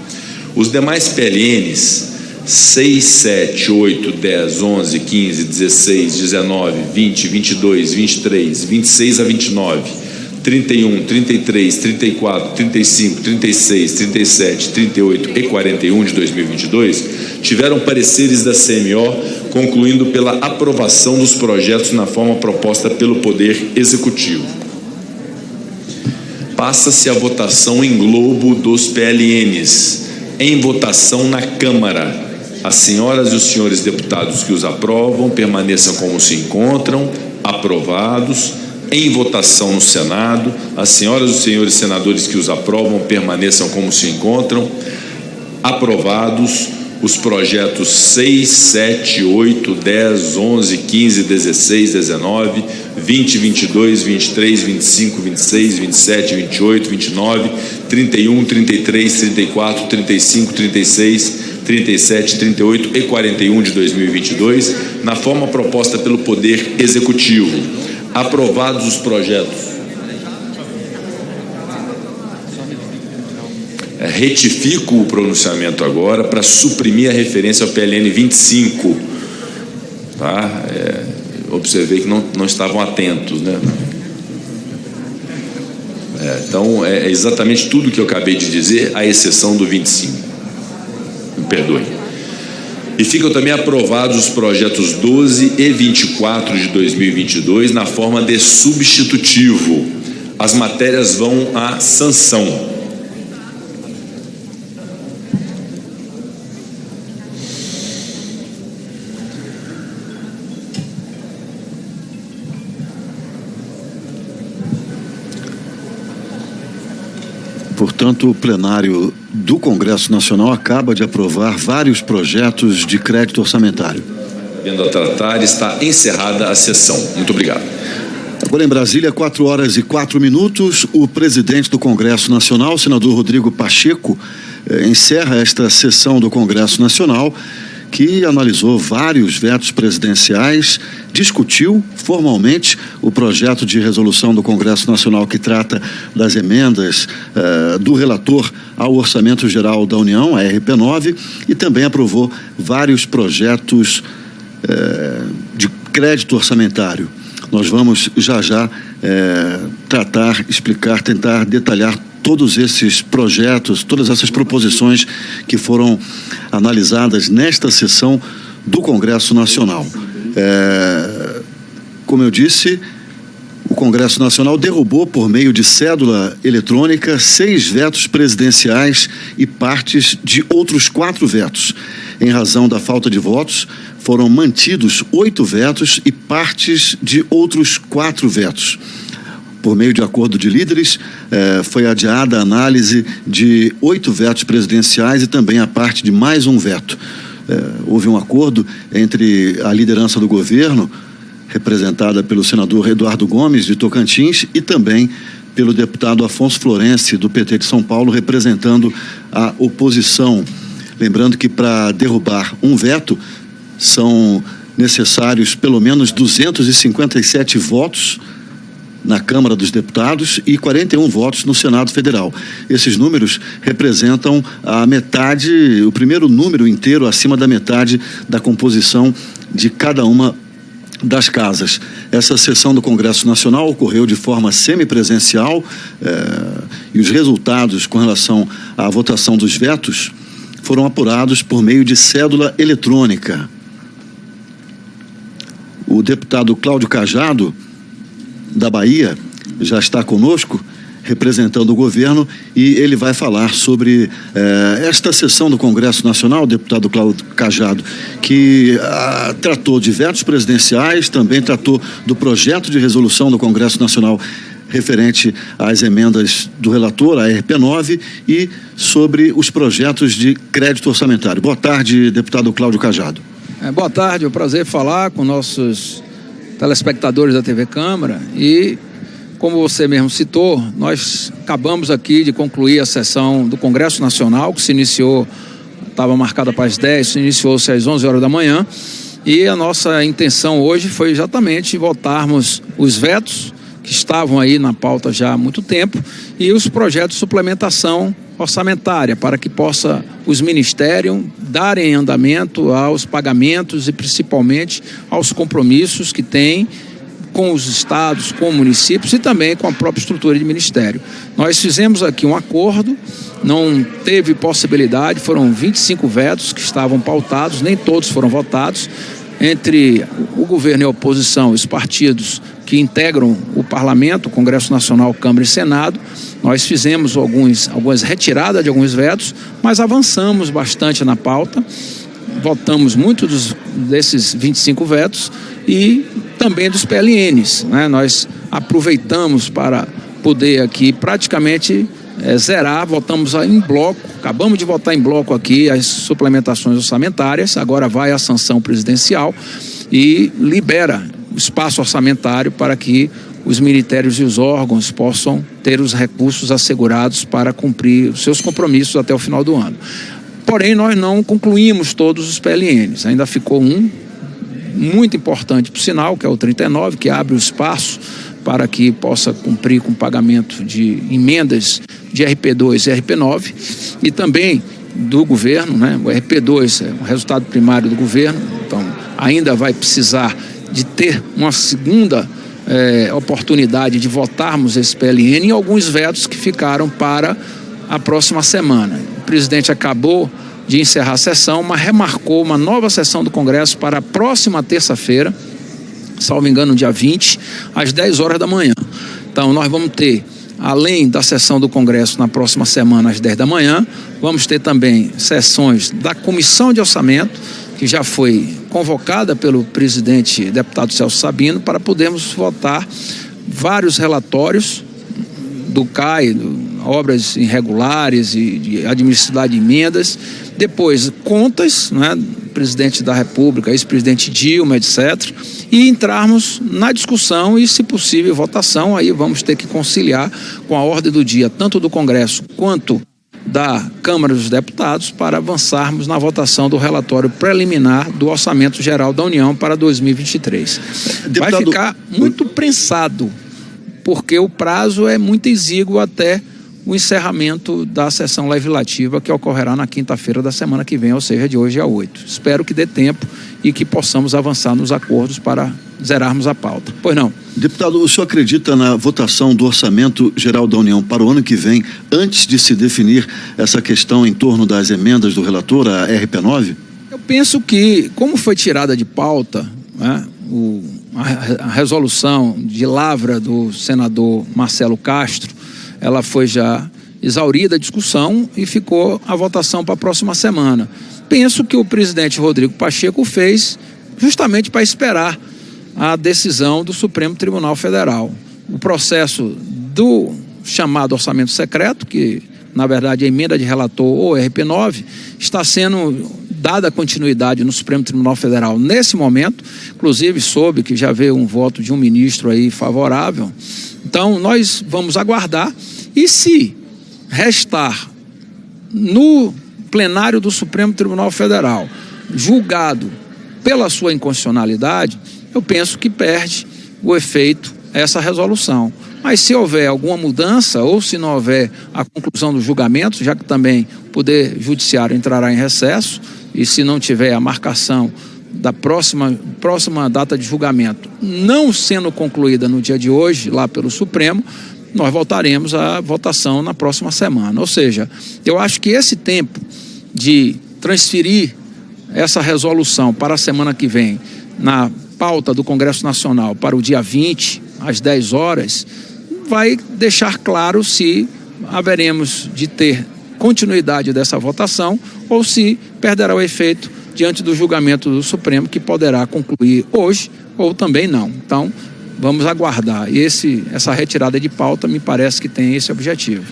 Os demais PLNs 6, 7, 8, 10, 11, 15, 16, 19, 20, 22, 23, 26 a 29, 31, 33, 34, 35, 36, 37, 38 e 41 de 2022 tiveram pareceres da CMO, concluindo pela aprovação dos projetos na forma proposta pelo Poder Executivo. Passa-se a votação em globo dos PLNs. Em votação na Câmara. As senhoras e os senhores deputados que os aprovam permaneçam como se encontram, aprovados. Em votação no Senado, as senhoras e os senhores senadores que os aprovam permaneçam como se encontram, aprovados. Os projetos 6, 7, 8, 10, 11, 15, 16, 19, 20, 22, 23, 25, 26, 27, 28, 29, 31, 33, 34, 35, 36, 37, 38 e 41 de 2022, na forma proposta pelo Poder Executivo. Aprovados os projetos. Retifico o pronunciamento agora para suprimir a referência ao PLN 25. Tá? Observei que não estavam atentos, né? Então, é exatamente tudo que eu acabei de dizer, à exceção do 25. Me perdoe. E ficam também aprovados os projetos 12 e 24 de 2022 na forma de substitutivo. As matérias vão à sanção. Portanto, o plenário do Congresso Nacional acaba de aprovar vários projetos de crédito orçamentário. Vendo a tratar, está encerrada a sessão. Muito obrigado. Agora em Brasília, 4h04, o presidente do Congresso Nacional, senador Rodrigo Pacheco, encerra esta sessão do Congresso Nacional, que analisou vários vetos presidenciais, discutiu formalmente o projeto de resolução do Congresso Nacional que trata das emendas do relator ao Orçamento Geral da União, a RP9, e também aprovou vários projetos de crédito orçamentário. Nós vamos já tratar, explicar, tentar detalhar todos esses projetos, todas essas proposições que foram analisadas nesta sessão do Congresso Nacional. Como eu disse, o Congresso Nacional derrubou por meio de cédula eletrônica 6 vetos presidenciais e partes de outros 4 vetos. Em razão da falta de votos, foram mantidos 8 vetos e partes de outros 4 vetos. Por meio de acordo de líderes, foi adiada a análise de 8 vetos presidenciais e também a parte de mais um veto. Houve um acordo entre a liderança do governo, representada pelo senador Eduardo Gomes, de Tocantins, e também pelo deputado Afonso Florense, do PT de São Paulo, representando a oposição. Lembrando que para derrubar um veto são necessários pelo menos 257 votos na Câmara dos Deputados e 41 votos no Senado Federal. Esses números representam a metade, o primeiro número inteiro acima da metade da composição de cada uma das casas. Essa sessão do Congresso Nacional ocorreu de forma semipresencial e os resultados com relação à votação dos vetos foram apurados por meio de cédula eletrônica. O deputado Cláudio Cajado, da Bahia, já está conosco, representando o governo, e ele vai falar sobre esta sessão do Congresso Nacional, o deputado Cláudio Cajado, que tratou de vetos presidenciais, também tratou do projeto de resolução do Congresso Nacional referente às emendas do relator, a RP9, e sobre os projetos de crédito orçamentário. Boa tarde, deputado Cláudio Cajado. Boa tarde, é um prazer falar com nossos telespectadores da TV Câmara e, como você mesmo citou, nós acabamos aqui de concluir a sessão do Congresso Nacional, que se iniciou estava marcada para as 10, iniciou-se às 11 horas da manhã, e a nossa intenção hoje foi exatamente votarmos os vetos que estavam aí na pauta já há muito tempo e os projetos de suplementação orçamentária para que possa os ministérios darem andamento aos pagamentos e principalmente aos compromissos que têm com os estados, com municípios e também com a própria estrutura de ministério. Nós fizemos aqui um acordo, não teve possibilidade, foram 25 vetos que estavam pautados, nem todos foram votados, entre o governo e a oposição, os partidos que integram o parlamento, o Congresso Nacional, Câmara e Senado. Nós fizemos algumas retiradas de alguns vetos, mas avançamos bastante na pauta, votamos muitos desses 25 vetos e também dos PLNs, né? Nós aproveitamos para poder aqui praticamente zerar, votamos em bloco, acabamos de votar em bloco aqui as suplementações orçamentárias, agora vai a sanção presidencial e libera o espaço orçamentário para que os ministérios e os órgãos possam ter os recursos assegurados para cumprir os seus compromissos até o final do ano. Porém, nós não concluímos todos os PLNs, ainda ficou um muito importante, por sinal, que é o 39, que abre o espaço para que possa cumprir com o pagamento de emendas de RP2 e RP9 e também do governo, né? O RP2 é o resultado primário do governo, então ainda vai precisar de ter uma segunda oportunidade de votarmos esse PLN e alguns vetos que ficaram para a próxima semana. O presidente acabou de encerrar a sessão, mas remarcou uma nova sessão do Congresso para a próxima terça-feira, salvo engano, dia 20, às 10 horas da manhã. Então, nós vamos ter, além da sessão do Congresso na próxima semana, às 10 da manhã, vamos ter também sessões da Comissão de Orçamento, que já foi convocada pelo presidente deputado Celso Sabino, para podermos votar vários relatórios do CAI, obras irregulares e de admissibilidade de emendas, depois contas, né, presidente da República, ex-presidente Dilma, etc., e entrarmos na discussão e, se possível, votação. Aí vamos ter que conciliar com a ordem do dia, tanto do Congresso quanto da Câmara dos Deputados, para avançarmos na votação do relatório preliminar do Orçamento Geral da União para 2023. Vai ficar muito prensado, porque o prazo é muito exíguo até o encerramento da sessão legislativa, que ocorrerá na quinta-feira da semana que vem, ou seja, de hoje a 8. Espero que dê tempo e que possamos avançar nos acordos para zerarmos a pauta. Pois não. Deputado, o senhor acredita na votação do Orçamento Geral da União para o ano que vem, antes de se definir essa questão em torno das emendas do relator, a RP9? Eu penso que, como foi tirada de pauta, né, a resolução de lavra do senador Marcelo Castro, ela foi já exaurida a discussão e ficou a votação para a próxima semana. Penso que o presidente Rodrigo Pacheco fez justamente para esperar a decisão do Supremo Tribunal Federal. O processo do chamado orçamento secreto, que na verdade é emenda de relator ou RP9, está sendo dada continuidade no Supremo Tribunal Federal nesse momento. Inclusive soube que já veio um voto de um ministro aí favorável. Então nós vamos aguardar, e se restar no plenário do Supremo Tribunal Federal julgado pela sua inconstitucionalidade, eu penso que perde o efeito essa resolução. Mas se houver alguma mudança ou se não houver a conclusão do julgamento, já que também o Poder Judiciário entrará em recesso, e se não tiver a marcação da próxima data de julgamento não sendo concluída no dia de hoje, lá pelo Supremo, nós voltaremos à votação na próxima semana. Ou seja, eu acho que esse tempo de transferir essa resolução para a semana que vem, na pauta do Congresso Nacional, para o dia 20, às 10 horas, vai deixar claro se haveremos de ter continuidade dessa votação ou se perderá o efeito diante do julgamento do Supremo, que poderá concluir hoje ou também não. Então, vamos aguardar. E essa retirada de pauta me parece que tem esse objetivo.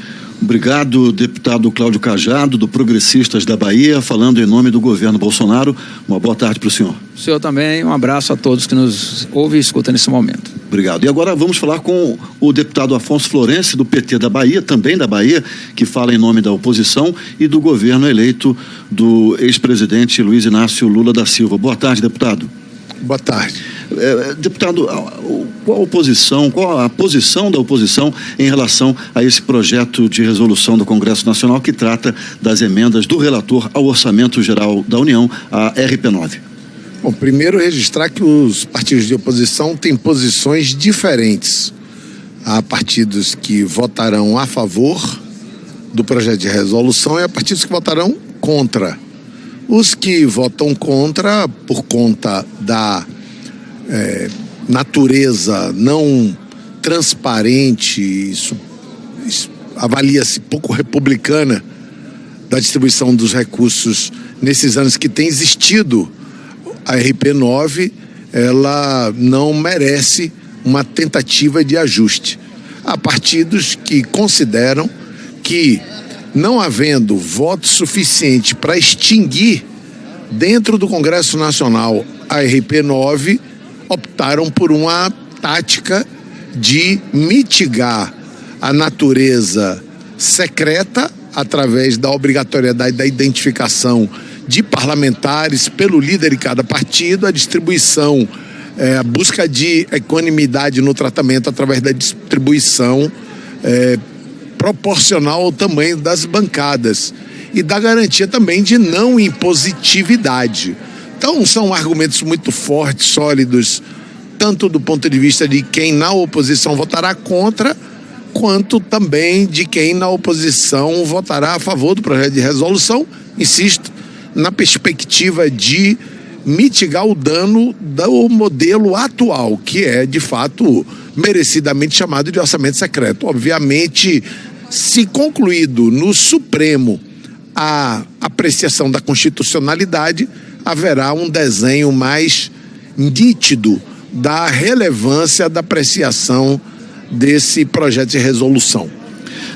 Obrigado, deputado Cláudio Cajado, do Progressistas da Bahia, falando em nome do governo Bolsonaro. Uma boa tarde para o senhor. O senhor também, um abraço a todos que nos ouvem e escutam nesse momento. Obrigado. E agora vamos falar com o deputado Afonso Florense, do PT da Bahia, também da Bahia, que fala em nome da oposição e do governo eleito do ex-presidente Luiz Inácio Lula da Silva. Boa tarde, deputado. Boa tarde. Deputado, qual a posição da oposição em relação a esse projeto de resolução do Congresso Nacional que trata das emendas do relator ao Orçamento Geral da União, a RP9? Bom, primeiro registrar que os partidos de oposição têm posições diferentes. Há partidos que votarão a favor do projeto de resolução e há partidos que votarão contra. Os que votam contra, por conta da natureza não transparente, isso avalia-se pouco republicana da distribuição dos recursos nesses anos que tem existido a RP9, ela não merece uma tentativa de ajuste. Há partidos que consideram que, não havendo voto suficiente para extinguir dentro do Congresso Nacional a RP9, optaram por uma tática de mitigar a natureza secreta através da obrigatoriedade da identificação de parlamentares pelo líder de cada partido, a distribuição, a busca de equanimidade no tratamento através da distribuição proporcional ao tamanho das bancadas e da garantia também de não impositividade. Então são argumentos muito fortes, sólidos, tanto do ponto de vista de quem na oposição votará contra, quanto também de quem na oposição votará a favor do projeto de resolução, insisto, na perspectiva de mitigar o dano do modelo atual, que é, de fato, merecidamente chamado de orçamento secreto. Obviamente, se concluído no Supremo a apreciação da constitucionalidade, haverá um desenho mais nítido da relevância da apreciação desse projeto de resolução.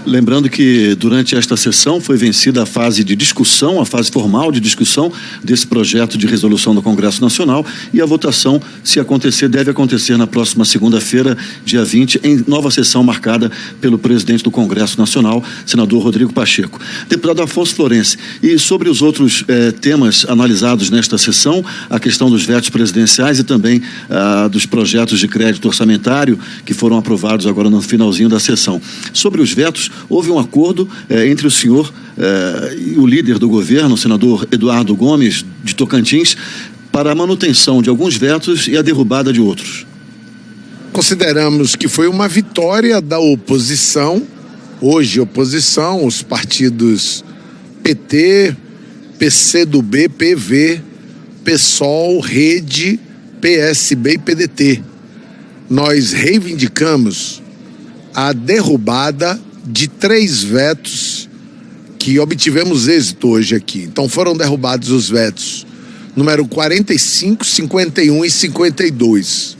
Lembrando que durante esta sessão foi vencida a fase de discussão, a fase formal de discussão desse projeto de resolução do Congresso Nacional, e a votação, se acontecer, deve acontecer na próxima segunda-feira, dia 20, em nova sessão marcada pelo presidente do Congresso Nacional, senador Rodrigo Pacheco. Deputado Afonso Florense, e sobre os outros temas analisados nesta sessão, a questão dos vetos presidenciais e também dos projetos de crédito orçamentário que foram aprovados agora no finalzinho da sessão. Sobre os vetos, houve um acordo entre o senhor e o líder do governo, o senador Eduardo Gomes, de Tocantins, para a manutenção de alguns vetos e a derrubada de outros. Consideramos que foi uma vitória da oposição, hoje oposição, os partidos PT, PCdoB, PV, PSOL, Rede, PSB e PDT. Nós reivindicamos a derrubada de 3 vetos que obtivemos êxito hoje aqui. Então foram derrubados os vetos número 45, 51 e 52.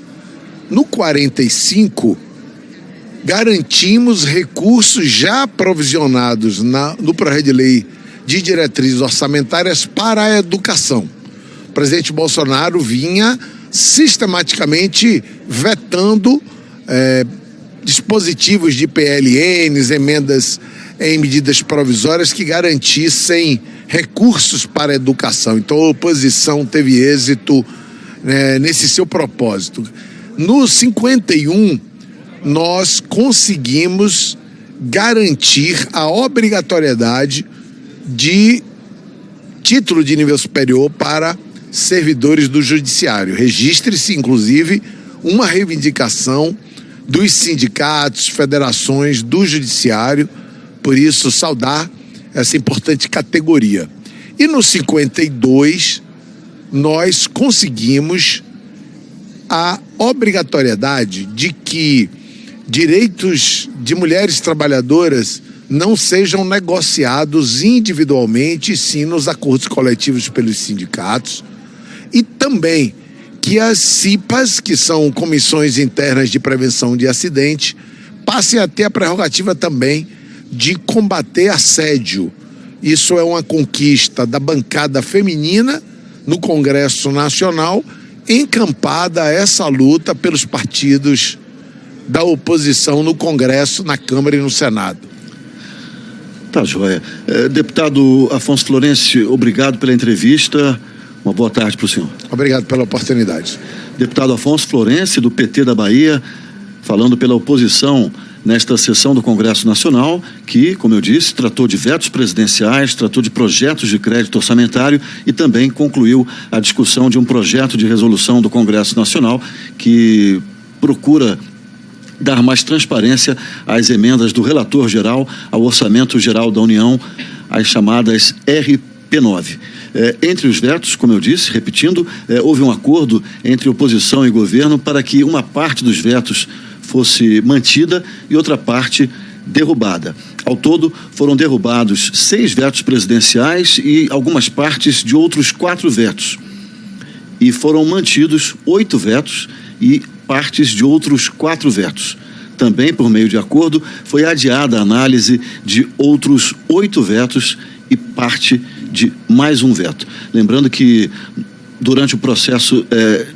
No 45, garantimos recursos já provisionados no projeto de lei de diretrizes orçamentárias para a educação. O presidente Bolsonaro vinha sistematicamente vetando dispositivos de PLNs, emendas em medidas provisórias que garantissem recursos para a educação. Então a oposição teve êxito nesse seu propósito. No 51, nós conseguimos garantir a obrigatoriedade de título de nível superior para servidores do judiciário. Registre-se, inclusive, uma reivindicação dos sindicatos, federações do judiciário, por isso saudar essa importante categoria. E no 52, nós conseguimos a obrigatoriedade de que direitos de mulheres trabalhadoras não sejam negociados individualmente, e sim nos acordos coletivos pelos sindicatos, e também que as CIPAs, que são comissões internas de prevenção de acidente, passem a ter a prerrogativa também de combater assédio. Isso é uma conquista da bancada feminina no Congresso Nacional, encampada a essa luta pelos partidos da oposição no Congresso, na Câmara e no Senado. Tá, joia. Deputado Afonso Florencio, obrigado pela entrevista. Uma boa tarde para o senhor. Obrigado pela oportunidade. Deputado Afonso Florencio, do PT da Bahia, falando pela oposição nesta sessão do Congresso Nacional, que, como eu disse, tratou de vetos presidenciais, tratou de projetos de crédito orçamentário e também concluiu a discussão de um projeto de resolução do Congresso Nacional que procura dar mais transparência às emendas do relator geral ao Orçamento Geral da União, as chamadas RP9. Entre os vetos, como eu disse, repetindo, houve um acordo entre oposição e governo para que uma parte dos vetos fosse mantida e outra parte derrubada. Ao todo, foram derrubados 6 vetos presidenciais e algumas partes de outros 4 vetos. E foram mantidos 8 vetos e partes de outros 4 vetos. Também, por meio de acordo, foi adiada a análise de outros 8 vetos e parte de mais um veto. Lembrando que durante o processo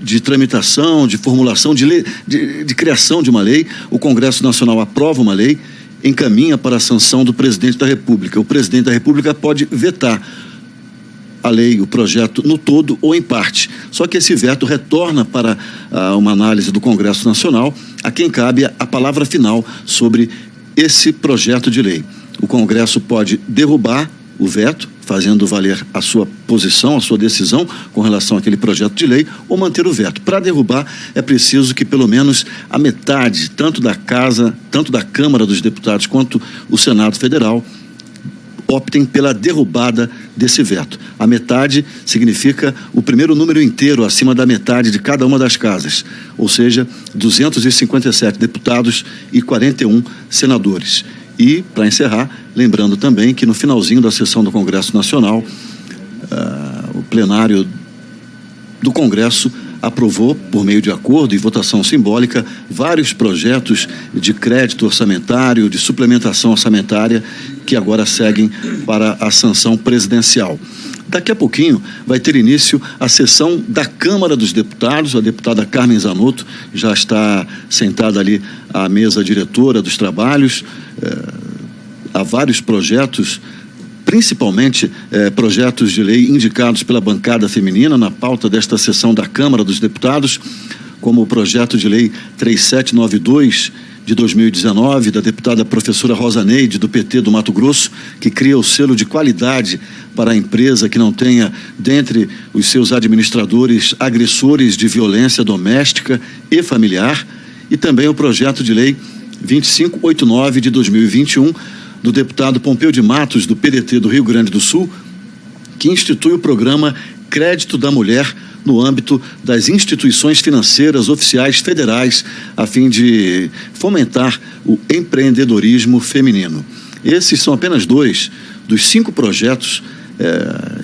de tramitação, de formulação, de criação de uma lei, o Congresso Nacional aprova uma lei, encaminha para a sanção do Presidente da República. O Presidente da República pode vetar a lei, o projeto no todo ou em parte. Só que esse veto retorna para uma análise do Congresso Nacional, a quem cabe a palavra final sobre esse projeto de lei. O Congresso pode derrubar o veto, fazendo valer a sua posição, a sua decisão com relação àquele projeto de lei, ou manter o veto. Para derrubar, é preciso que pelo menos a metade, tanto da Câmara dos Deputados quanto o Senado Federal, optem pela derrubada desse veto. A metade significa o primeiro número inteiro acima da metade de cada uma das casas, ou seja, 257 deputados e 41 senadores. E, para encerrar, lembrando também que no finalzinho da sessão do Congresso Nacional, o plenário do Congresso aprovou, por meio de acordo e votação simbólica, vários projetos de crédito orçamentário, de suplementação orçamentária, que agora seguem para a sanção presidencial. Daqui a pouquinho vai ter início a sessão da Câmara dos Deputados. A deputada Carmen Zanotto já está sentada ali à mesa diretora dos trabalhos. Há vários projetos, principalmente projetos de lei indicados pela bancada feminina na pauta desta sessão da Câmara dos Deputados, como o projeto de lei 3792 de 2019, da deputada professora Rosa Neide, do PT do Mato Grosso, que cria o selo de qualidade para a empresa que não tenha, dentre os seus administradores, agressores de violência doméstica e familiar, e também o projeto de lei 2589 de 2021, do deputado Pompeu de Matos, do PDT do Rio Grande do Sul, que institui o programa Crédito da Mulher no âmbito das instituições financeiras oficiais federais, a fim de fomentar o empreendedorismo feminino. Esses são apenas 2 dos 5 projetos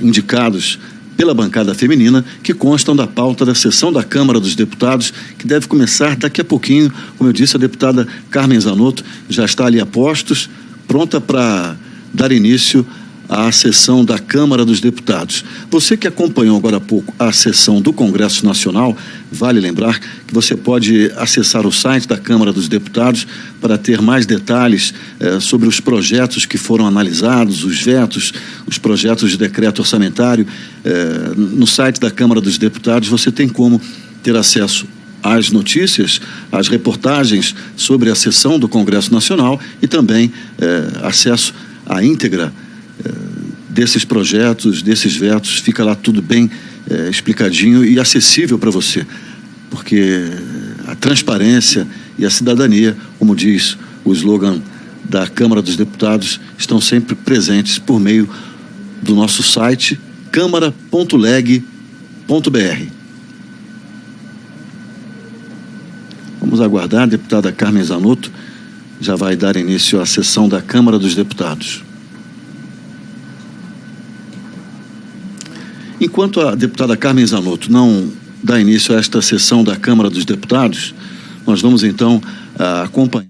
indicados pela bancada feminina, que constam da pauta da sessão da Câmara dos Deputados, que deve começar daqui a pouquinho. Como eu disse, a deputada Carmen Zanotto já está ali a postos, pronta para dar início à sessão da Câmara dos Deputados. Você que acompanhou agora há pouco a sessão do Congresso Nacional, vale lembrar que você pode acessar o site da Câmara dos Deputados para ter mais detalhes sobre os projetos que foram analisados, os vetos, os projetos de decreto orçamentário. No site da Câmara dos Deputados você tem como ter acesso às notícias, às reportagens sobre a sessão do Congresso Nacional e também acesso à íntegra desses projetos, desses vetos. Fica lá tudo bem explicadinho e acessível para você, porque a transparência e a cidadania, como diz o slogan da Câmara dos Deputados, estão sempre presentes por meio do nosso site câmara.leg.br. Vamos aguardar, a deputada Carmen Zanotto já vai dar início à sessão da Câmara dos Deputados. Enquanto a deputada Carmen Zanotto não dá início a esta sessão da Câmara dos Deputados, nós vamos então acompanhar